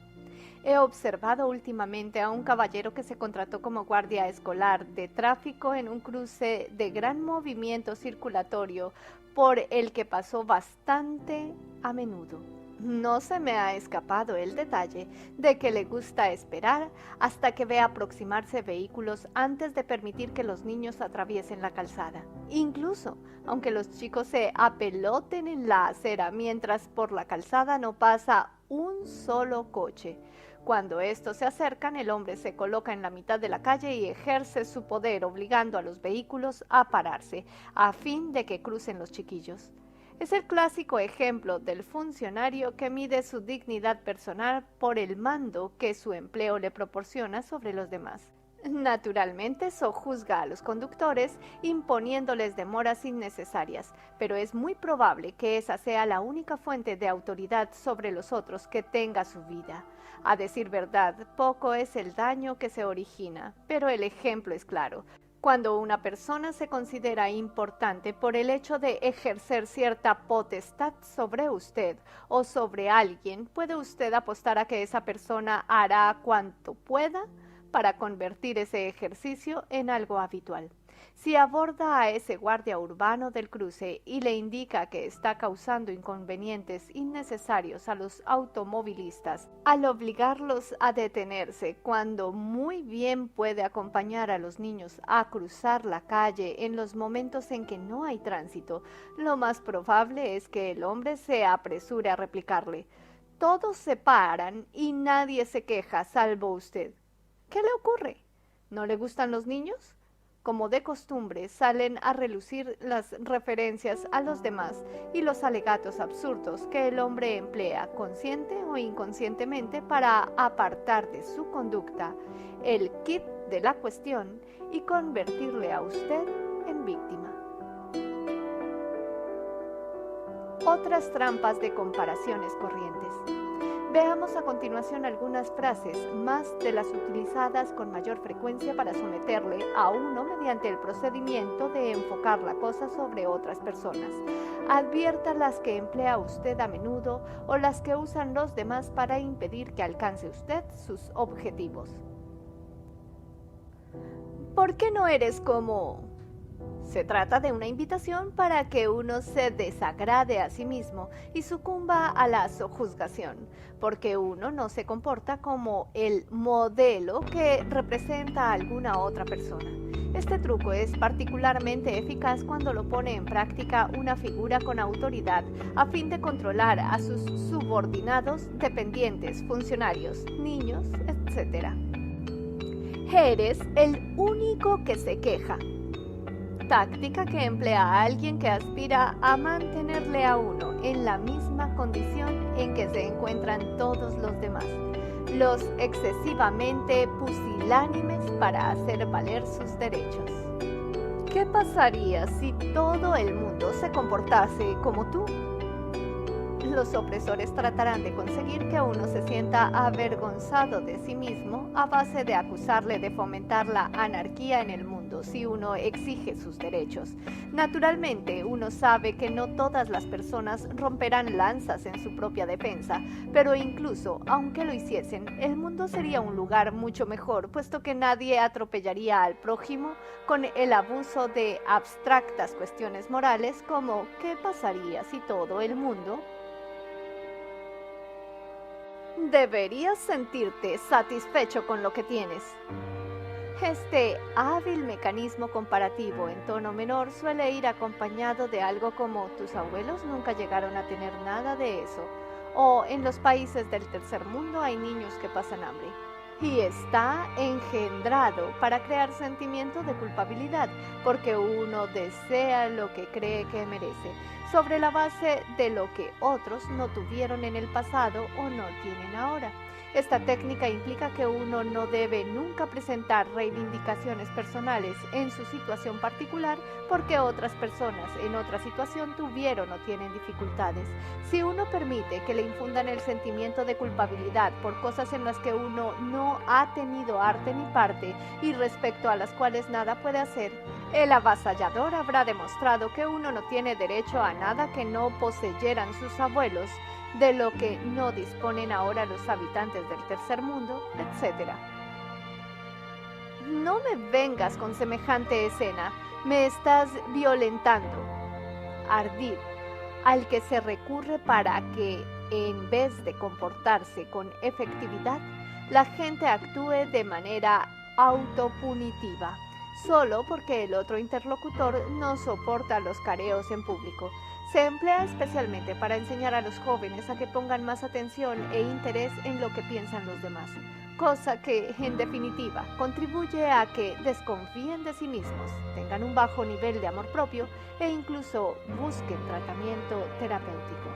He observado últimamente a un caballero que se contrató como guardia escolar de tráfico en un cruce de gran movimiento circulatorio por el que pasó bastante a menudo. No se me ha escapado el detalle de que le gusta esperar hasta que vea aproximarse vehículos antes de permitir que los niños atraviesen la calzada. Incluso, aunque los chicos se apeloten en la acera mientras por la calzada no pasa un solo coche. Cuando estos se acercan, el hombre se coloca en la mitad de la calle y ejerce su poder obligando a los vehículos a pararse, a fin de que crucen los chiquillos. Es el clásico ejemplo del funcionario que mide su dignidad personal por el mando que su empleo le proporciona sobre los demás. Naturalmente, sojuzga a los conductores imponiéndoles demoras innecesarias, pero es muy probable que esa sea la única fuente de autoridad sobre los otros que tenga su vida. A decir verdad, poco es el daño que se origina, pero el ejemplo es claro. Cuando una persona se considera importante por el hecho de ejercer cierta potestad sobre usted o sobre alguien, ¿puede usted apostar a que esa persona hará cuanto pueda para convertir ese ejercicio en algo habitual? Si aborda a ese guardia urbano del cruce y le indica que está causando inconvenientes innecesarios a los automovilistas al obligarlos a detenerse cuando muy bien puede acompañar a los niños a cruzar la calle en los momentos en que no hay tránsito, lo más probable es que el hombre se apresure a replicarle: todos se paran y nadie se queja salvo usted. ¿Qué le ocurre? ¿No le gustan los niños? Como de costumbre, salen a relucir las referencias a los demás y los alegatos absurdos que el hombre emplea, consciente o inconscientemente, para apartar de su conducta el quid de la cuestión y convertirle a usted en víctima. Otras trampas de comparaciones corrientes. Veamos a continuación algunas frases más de las utilizadas con mayor frecuencia para someterle a uno mediante el procedimiento de enfocar la cosa sobre otras personas. Advierta las que emplea usted a menudo o las que usan los demás para impedir que alcance usted sus objetivos. ¿Por qué no eres como...? Se trata de una invitación para que uno se desagrade a sí mismo y sucumba a la sojuzgación, porque uno no se comporta como el modelo que representa a alguna otra persona. Este truco es particularmente eficaz cuando lo pone en práctica una figura con autoridad a fin de controlar a sus subordinados, dependientes, funcionarios, niños, etc. Eres el único que se queja. Táctica que emplea a alguien que aspira a mantenerle a uno en la misma condición en que se encuentran todos los demás, los excesivamente pusilánimes para hacer valer sus derechos. ¿Qué pasaría si todo el mundo se comportase como tú? Los opresores tratarán de conseguir que uno se sienta avergonzado de sí mismo a base de acusarle de fomentar la anarquía en el mundo si uno exige sus derechos. Naturalmente, uno sabe que no todas las personas romperán lanzas en su propia defensa, pero incluso aunque lo hiciesen, el mundo sería un lugar mucho mejor, puesto que nadie atropellaría al prójimo con el abuso de abstractas cuestiones morales como ¿qué pasaría si todo el mundo? Deberías sentirte satisfecho con lo que tienes. Este hábil mecanismo comparativo en tono menor suele ir acompañado de algo como tus abuelos nunca llegaron a tener nada de eso, o en los países del tercer mundo hay niños que pasan hambre. Y está engendrado para crear sentimiento de culpabilidad, porque uno desea lo que cree que merece, sobre la base de lo que otros no tuvieron en el pasado o no tienen ahora. Esta técnica implica que uno no debe nunca presentar reivindicaciones personales en su situación particular porque otras personas en otra situación tuvieron o tienen dificultades. Si uno permite que le infundan el sentimiento de culpabilidad por cosas en las que uno no ha tenido arte ni parte y respecto a las cuales nada puede hacer, el avasallador habrá demostrado que uno no tiene derecho a nada que no poseyeran sus abuelos, de lo que no disponen ahora los habitantes del tercer mundo, etc. No me vengas con semejante escena, me estás violentando. Ardid, al que se recurre para que, en vez de comportarse con efectividad, la gente actúe de manera autopunitiva, solo porque el otro interlocutor no soporta los careos en público. Se emplea especialmente para enseñar a los jóvenes a que pongan más atención e interés en lo que piensan los demás, cosa que, en definitiva, contribuye a que desconfíen de sí mismos, tengan un bajo nivel de amor propio e incluso busquen tratamiento terapéutico.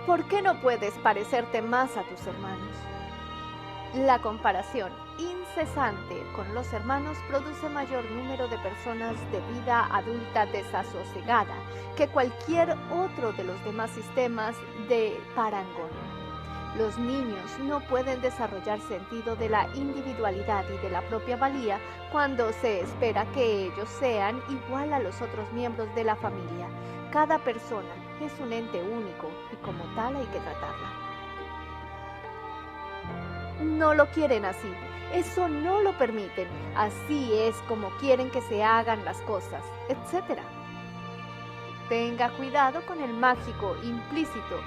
¿Por qué no puedes parecerte más a tus hermanos? La comparación incesante con los hermanos produce mayor número de personas de vida adulta desasosegada que cualquier otro de los demás sistemas de parangón. Los niños no pueden desarrollar sentido de la individualidad y de la propia valía cuando se espera que ellos sean igual a los otros miembros de la familia. Cada persona es un ente único y como tal hay que tratarla. No lo quieren así, eso no lo permiten, así es como quieren que se hagan las cosas, etc. Tenga cuidado con el mágico implícito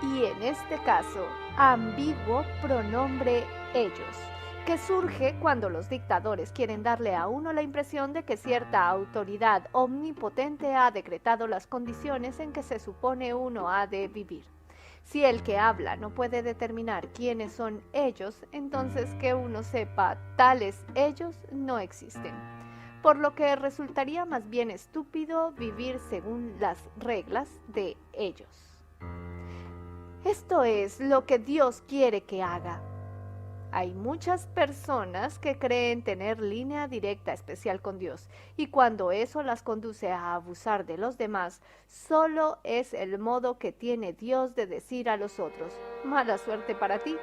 y en este caso ambiguo pronombre ellos, que surge cuando los dictadores quieren darle a uno la impresión de que cierta autoridad omnipotente ha decretado las condiciones en que se supone uno ha de vivir. Si el que habla no puede determinar quiénes son ellos, entonces que uno sepa, tales ellos no existen. Por lo que resultaría más bien estúpido vivir según las reglas de ellos. Esto es lo que Dios quiere que haga. Hay muchas personas que creen tener línea directa especial con Dios y cuando eso las conduce a abusar de los demás, solo es el modo que tiene Dios de decir a los otros, mala suerte para ti.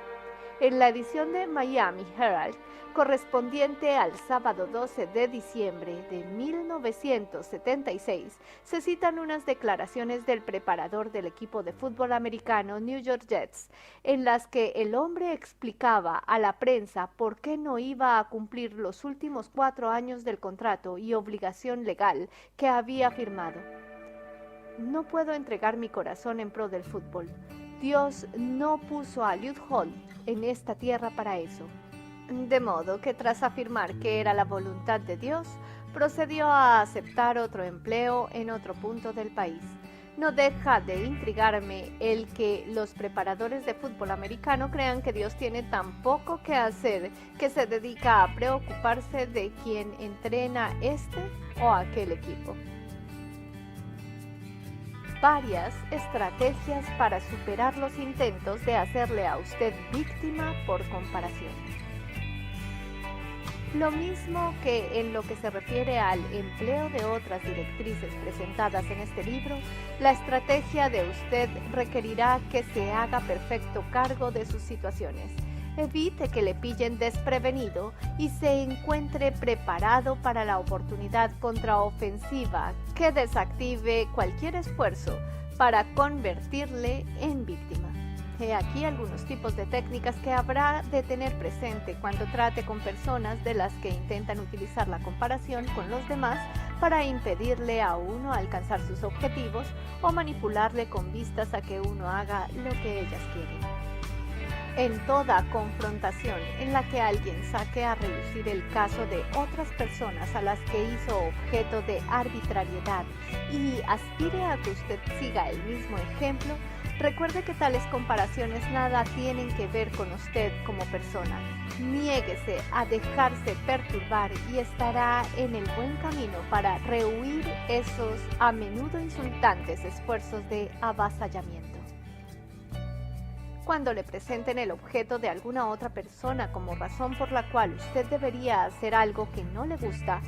En la edición de Miami Herald, correspondiente al sábado 12 de diciembre de 1976, se citan unas declaraciones del preparador del equipo de fútbol americano New York Jets, en las que el hombre explicaba a la prensa por qué no iba a cumplir los últimos 4 años del contrato y obligación legal que había firmado. No puedo entregar mi corazón en pro del fútbol. Dios no puso a Lute Hall en esta tierra para eso. De modo que tras afirmar que era la voluntad de Dios, procedió a aceptar otro empleo en otro punto del país. No deja de intrigarme el que los preparadores de fútbol americano crean que Dios tiene tan poco que hacer que se dedica a preocuparse de quién entrena este o aquel equipo. Varias estrategias para superar los intentos de hacerle a usted víctima por comparación. Lo mismo que en lo que se refiere al empleo de otras directrices presentadas en este libro, la estrategia de usted requerirá que se haga perfecto cargo de sus situaciones. Evite que le pillen desprevenido y se encuentre preparado para la oportunidad contraofensiva que desactive cualquier esfuerzo para convertirle en víctima. He aquí algunos tipos de técnicas que habrá de tener presente cuando trate con personas de las que intentan utilizar la comparación con los demás para impedirle a uno alcanzar sus objetivos o manipularle con vistas a que uno haga lo que ellas quieren. En toda confrontación en la que alguien saque a relucir el caso de otras personas a las que hizo objeto de arbitrariedad y aspire a que usted siga el mismo ejemplo, recuerde que tales comparaciones nada tienen que ver con usted como persona. Niéguese a dejarse perturbar y estará en el buen camino para rehuir esos a menudo insultantes esfuerzos de avasallamiento. Cuando le presenten el objeto de alguna otra persona como razón por la cual usted debería hacer algo que no le gusta,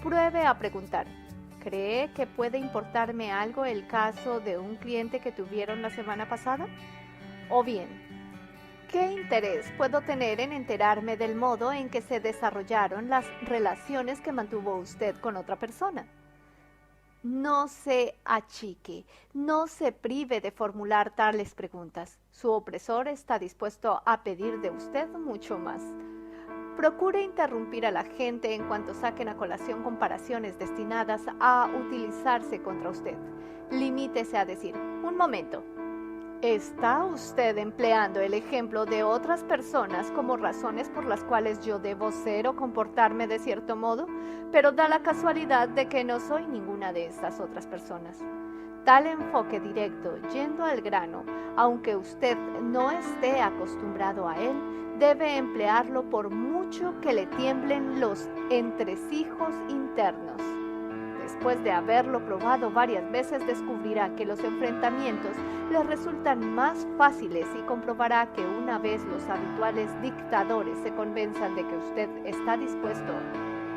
pruebe a preguntar, ¿cree que puede importarme algo el caso de un cliente que tuvieron la semana pasada? O bien, ¿qué interés puedo tener en enterarme del modo en que se desarrollaron las relaciones que mantuvo usted con otra persona? No se achique, no se prive de formular tales preguntas. Su opresor está dispuesto a pedir de usted mucho más. Procure interrumpir a la gente en cuanto saquen a colación comparaciones destinadas a utilizarse contra usted. Limítese a decir, un momento. ¿Está usted empleando el ejemplo de otras personas como razones por las cuales yo debo ser o comportarme de cierto modo? Pero da la casualidad de que no soy ninguna de estas otras personas. Tal enfoque directo, yendo al grano, aunque usted no esté acostumbrado a él, debe emplearlo por mucho que le tiemblen los entresijos internos. Después de haberlo probado varias veces, descubrirá que los enfrentamientos le resultan más fáciles y comprobará que una vez los habituales dictadores se convenzan de que usted está dispuesto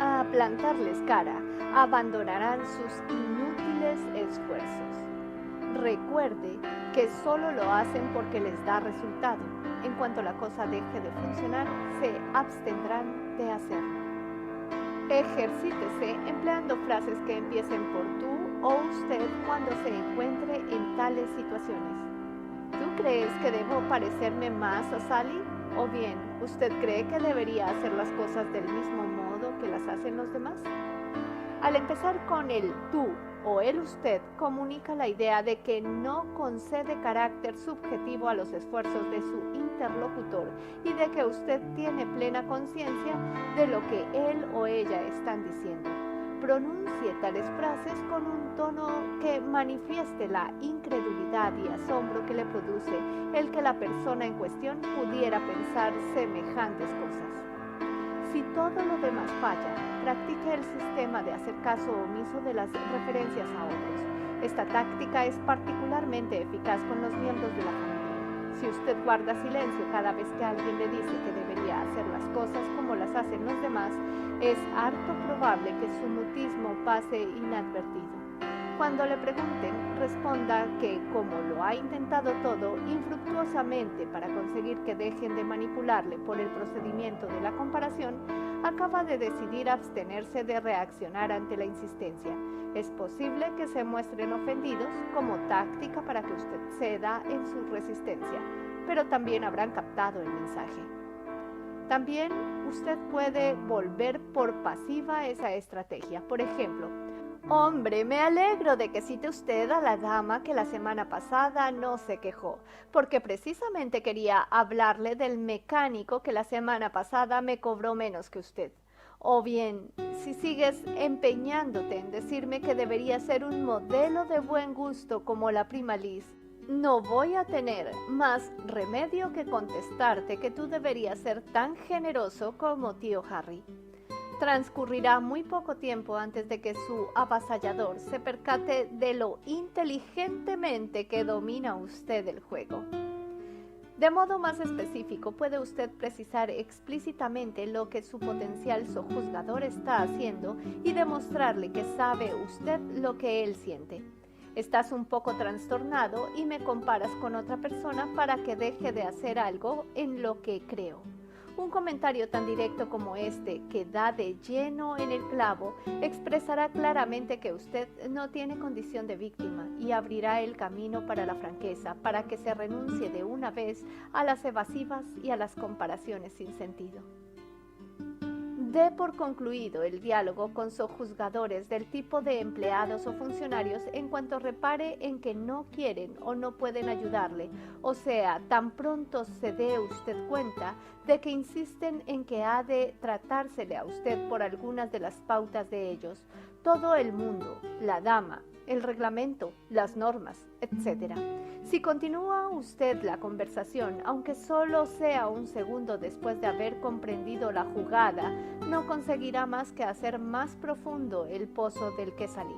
a plantarles cara, abandonarán sus inútiles esfuerzos. Recuerde que solo lo hacen porque les da resultado. En cuanto la cosa deje de funcionar, se abstendrán de hacerlo. Ejercítese empleando frases que empiecen por tú o usted cuando se encuentre en tales situaciones. ¿Tú crees que debo parecerme más a Sally? ¿O bien, usted cree que debería hacer las cosas del mismo modo que las hacen los demás? Al empezar con el tú o el usted, comunica la idea de que no concede carácter subjetivo a los esfuerzos de su interlocutor y de que usted tiene plena conciencia de lo que él o ella están diciendo. Pronuncie tales frases con un tono que manifieste la incredulidad y asombro que le produce el que la persona en cuestión pudiera pensar semejantes cosas. Si todo lo demás falla, practique el sistema de hacer caso omiso de las referencias a otros. Esta táctica es particularmente eficaz con los miembros de la familia. Si usted guarda silencio cada vez que alguien le dice que debería hacer las cosas como las hacen los demás, es harto probable que su mutismo pase inadvertido. Cuando le pregunten, responda que, como lo ha intentado todo infructuosamente para conseguir que dejen de manipularle por el procedimiento de la comparación, acaba de decidir abstenerse de reaccionar ante la insistencia. Es posible que se muestren ofendidos como táctica para que usted ceda en su resistencia, pero también habrán captado el mensaje. También usted puede volver por pasiva esa estrategia. Por ejemplo, hombre, me alegro de que cite usted a la dama que la semana pasada no se quejó, porque precisamente quería hablarle del mecánico que la semana pasada me cobró menos que usted. O bien, si sigues empeñándote en decirme que debería ser un modelo de buen gusto como la prima Liz, no voy a tener más remedio que contestarte que tú deberías ser tan generoso como tío Harry. Transcurrirá muy poco tiempo antes de que su avasallador se percate de lo inteligentemente que domina usted el juego. De modo más específico, puede usted precisar explícitamente lo que su potencial sojuzgador está haciendo y demostrarle que sabe usted lo que él siente. Estás un poco trastornado y me comparas con otra persona para que deje de hacer algo en lo que creo. Un comentario tan directo como este, que da de lleno en el clavo, expresará claramente que usted no tiene condición de víctima y abrirá el camino para la franqueza, para que se renuncie de una vez a las evasivas y a las comparaciones sin sentido. Dé por concluido el diálogo con sojuzgadores del tipo de empleados o funcionarios en cuanto repare en que no quieren o no pueden ayudarle, o sea, tan pronto se dé usted cuenta de que insisten en que ha de tratársele a usted por algunas de las pautas de ellos, todo el mundo, la dama, el reglamento, las normas, etc. Si continúa usted la conversación, aunque solo sea un segundo después de haber comprendido la jugada, no conseguirá más que hacer más profundo el pozo del que salir.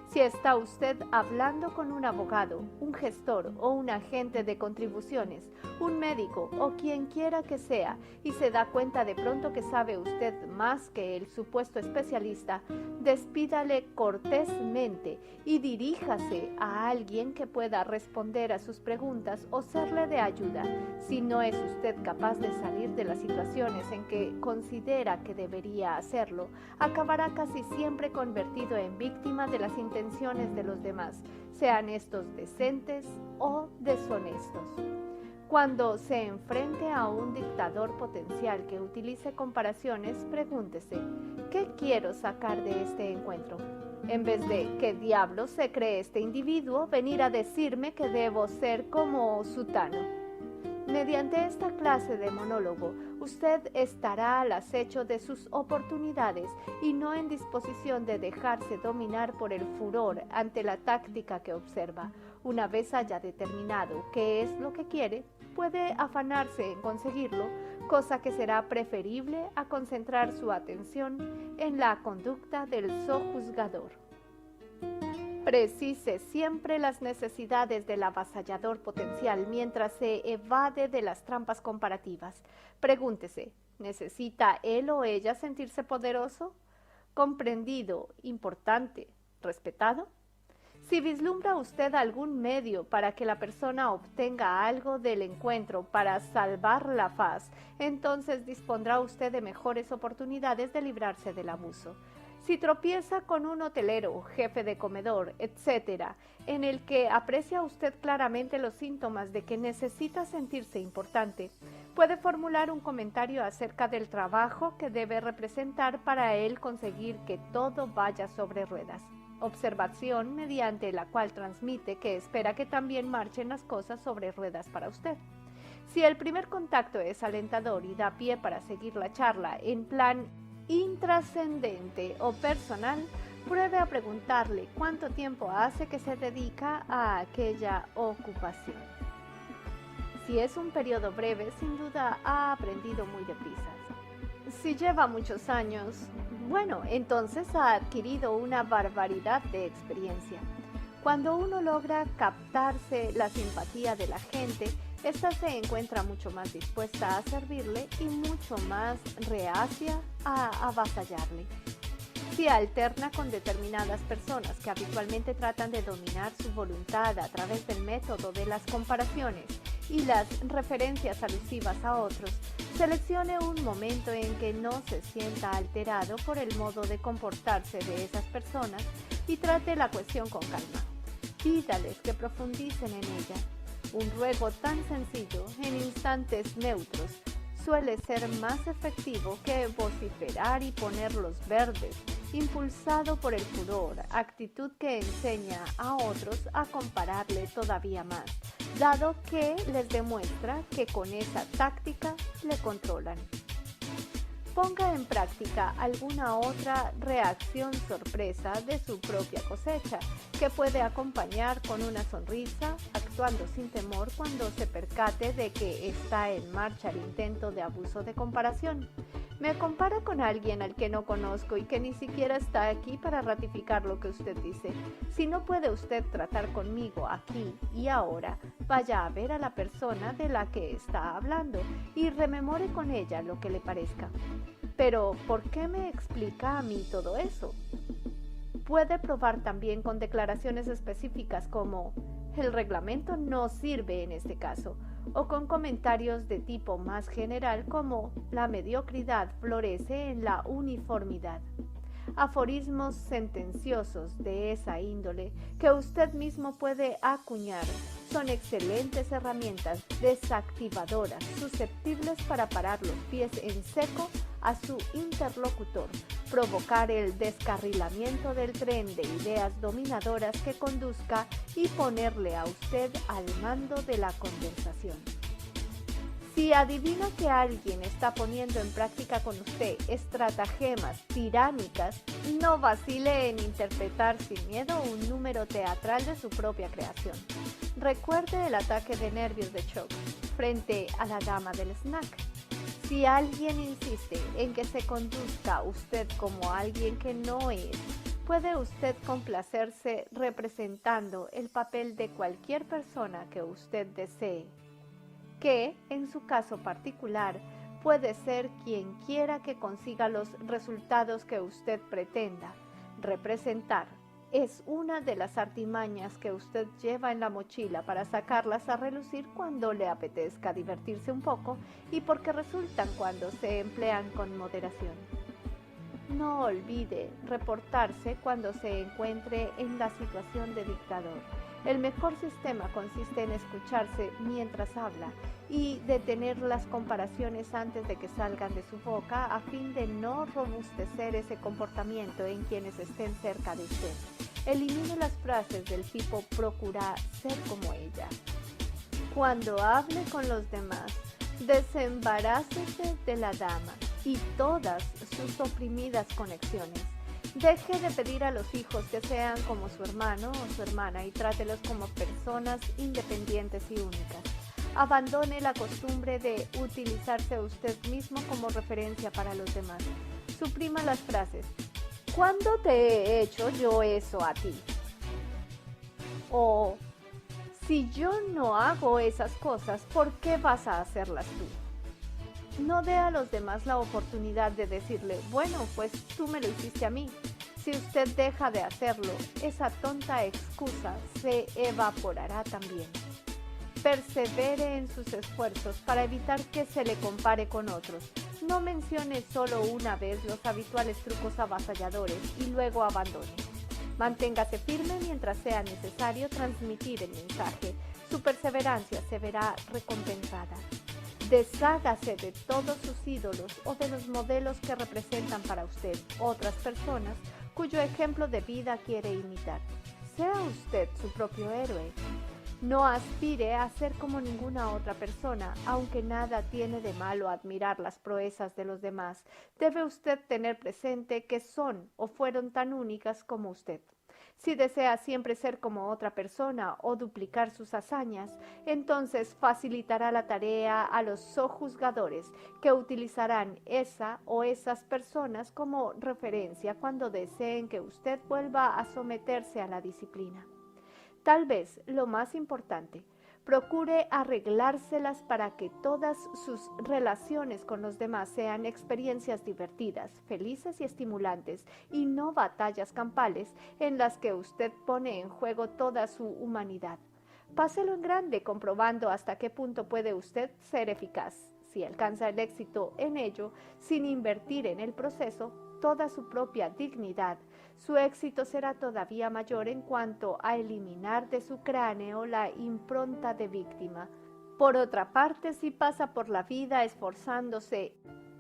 Si está usted hablando con un abogado, un gestor o un agente de contribuciones, un médico o quien quiera que sea, y se da cuenta de pronto que sabe usted más que el supuesto especialista, despídale cortésmente y diríjase a alguien que pueda responder a sus preguntas o serle de ayuda. Si no es usted capaz de salir de las situaciones en que considera que debería hacerlo, acabará casi siempre convertido en víctima de las intenciones de los demás, sean estos decentes o deshonestos. Cuando se enfrente a un dictador potencial que utilice comparaciones, pregúntese, ¿qué quiero sacar de este encuentro? En vez de ¿qué diablos se cree este individuo venir a decirme que debo ser como sutano? Mediante esta clase de monólogo, usted estará al acecho de sus oportunidades y no en disposición de dejarse dominar por el furor ante la táctica que observa. Una vez haya determinado qué es lo que quiere, puede afanarse en conseguirlo, cosa que será preferible a concentrar su atención en la conducta del sojuzgador. Precise siempre las necesidades del avasallador potencial mientras se evade de las trampas comparativas. Pregúntese, ¿necesita él o ella sentirse poderoso, comprendido, importante, respetado? Si vislumbra usted algún medio para que la persona obtenga algo del encuentro para salvar la faz, entonces dispondrá usted de mejores oportunidades de librarse del abuso. Si tropieza con un hotelero, jefe de comedor, etc., en el que aprecia usted claramente los síntomas de que necesita sentirse importante, puede formular un comentario acerca del trabajo que debe representar para él conseguir que todo vaya sobre ruedas. Observación mediante la cual transmite que espera que también marchen las cosas sobre ruedas para usted. Si el primer contacto es alentador y da pie para seguir la charla en plan intrascendente o personal, pruebe a preguntarle cuánto tiempo hace que se dedica a aquella ocupación. Si es un periodo breve, sin duda ha aprendido muy deprisa. Si lleva muchos años, bueno, entonces ha adquirido una barbaridad de experiencia. Cuando uno logra captarse la simpatía de la gente, ésta se encuentra mucho más dispuesta a servirle y mucho más reacia a avasallarle. Si alterna con determinadas personas que habitualmente tratan de dominar su voluntad a través del método de las comparaciones y las referencias alusivas a otros, seleccione un momento en que no se sienta alterado por el modo de comportarse de esas personas y trate la cuestión con calma. Pídales que profundicen en ella. Un ruego tan sencillo, en instantes neutros, suele ser más efectivo que vociferar y ponerlos verdes, impulsado por el furor, actitud que enseña a otros a compararle todavía más, dado que les demuestra que con esa táctica le controlan. Ponga en práctica alguna otra reacción sorpresa de su propia cosecha, que puede acompañar con una sonrisa, actuando sin temor cuando se percate de que está en marcha el intento de abuso de comparación. Me compara con alguien al que no conozco y que ni siquiera está aquí para ratificar lo que usted dice. Si no puede usted tratar conmigo aquí y ahora, vaya a ver a la persona de la que está hablando y rememore con ella lo que le parezca. Pero, ¿por qué me explica a mí todo eso? Puede probar también con declaraciones específicas como «el reglamento no sirve en este caso», o con comentarios de tipo más general como «la mediocridad florece en la uniformidad». Aforismos sentenciosos de esa índole que usted mismo puede acuñar son excelentes herramientas desactivadoras susceptibles para parar los pies en seco a su interlocutor, provocar el descarrilamiento del tren de ideas dominadoras que conduzca y ponerle a usted al mando de la conversación. Si adivina que alguien está poniendo en práctica con usted estratagemas tiránicas, no vacile en interpretar sin miedo un número teatral de su propia creación. Recuerde el ataque de nervios de Chuck frente a la dama del snack. Si alguien insiste en que se conduzca usted como alguien que no es, puede usted complacerse representando el papel de cualquier persona que usted desee, que, en su caso particular, puede ser quien quiera que consiga los resultados que usted pretenda. Representar es una de las artimañas que usted lleva en la mochila para sacarlas a relucir cuando le apetezca divertirse un poco y porque resultan cuando se emplean con moderación. No olvide reportarse cuando se encuentre en la situación de dictador. El mejor sistema consiste en escucharse mientras habla y detener las comparaciones antes de que salgan de su boca a fin de no robustecer ese comportamiento en quienes estén cerca de usted. Elimine las frases del tipo procura ser como ella. Cuando hable con los demás, desembarácese de la dama y todas sus oprimidas conexiones. Deje de pedir a los hijos que sean como su hermano o su hermana y trátelos como personas independientes y únicas. Abandone la costumbre de utilizarse a usted mismo como referencia para los demás. Suprima las frases: ¿cuándo te he hecho yo eso a ti? O si yo no hago esas cosas, ¿por qué vas a hacerlas tú? No dé a los demás la oportunidad de decirle, bueno, pues tú me lo hiciste a mí. Si usted deja de hacerlo, esa tonta excusa se evaporará también. Persevere en sus esfuerzos para evitar que se le compare con otros. No mencione solo una vez los habituales trucos avasalladores y luego abandone. Manténgase firme mientras sea necesario transmitir el mensaje. Su perseverancia se verá recompensada. Deshágase de todos sus ídolos o de los modelos que representan para usted otras personas cuyo ejemplo de vida quiere imitar. Sea usted su propio héroe. No aspire a ser como ninguna otra persona, aunque nada tiene de malo admirar las proezas de los demás. Debe usted tener presente que son o fueron tan únicas como usted. Si desea siempre ser como otra persona o duplicar sus hazañas, entonces facilitará la tarea a los sojuzgadores que utilizarán esa o esas personas como referencia cuando deseen que usted vuelva a someterse a la disciplina. Tal vez lo más importante, procure arreglárselas para que todas sus relaciones con los demás sean experiencias divertidas, felices y estimulantes, y no batallas campales en las que usted pone en juego toda su humanidad. Páselo en grande comprobando hasta qué punto puede usted ser eficaz. Si alcanza el éxito en ello, sin invertir en el proceso toda su propia dignidad, su éxito será todavía mayor en cuanto a eliminar de su cráneo la impronta de víctima. Por otra parte, si pasa por la vida esforzándose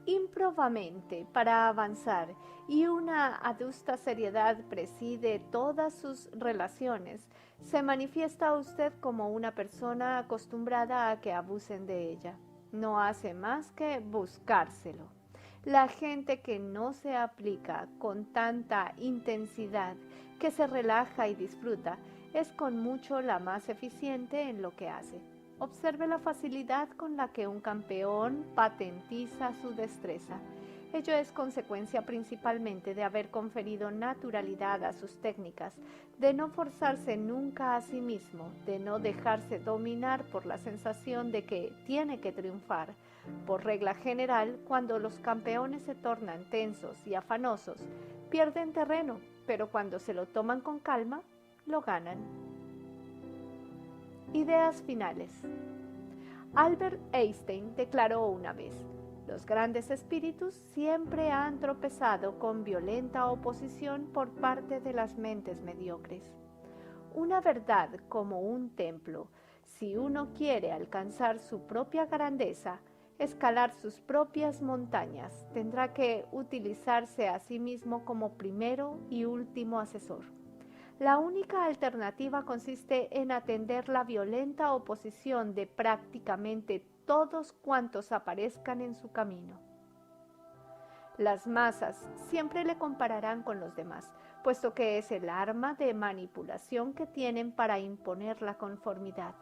ímprobamente para avanzar y una adusta seriedad preside todas sus relaciones, se manifiesta usted como una persona acostumbrada a que abusen de ella. No hace más que buscárselo. La gente que no se aplica con tanta intensidad, que se relaja y disfruta, es con mucho la más eficiente en lo que hace. Observe la facilidad con la que un campeón patentiza su destreza. Ello es consecuencia principalmente de haber conferido naturalidad a sus técnicas, de no forzarse nunca a sí mismo, de no dejarse dominar por la sensación de que tiene que triunfar. Por regla general, cuando los campeones se tornan tensos y afanosos, pierden terreno, pero cuando se lo toman con calma, lo ganan. Ideas finales. Albert Einstein declaró una vez: los grandes espíritus siempre han tropezado con violenta oposición por parte de las mentes mediocres. Una verdad como un templo: si uno quiere alcanzar su propia grandeza, escalar sus propias montañas, tendrá que utilizarse a sí mismo como primero y último asesor. La única alternativa consiste en atender la violenta oposición de prácticamente todos cuantos aparezcan en su camino. Las masas siempre le compararán con los demás, puesto que es el arma de manipulación que tienen para imponer la conformidad.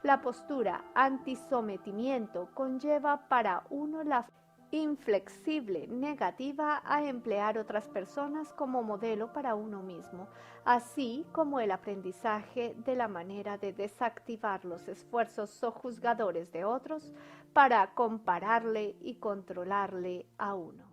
La postura antisometimiento conlleva para uno la inflexible negativa a emplear otras personas como modelo para uno mismo, así como el aprendizaje de la manera de desactivar los esfuerzos sojuzgadores de otros para compararle y controlarle a uno.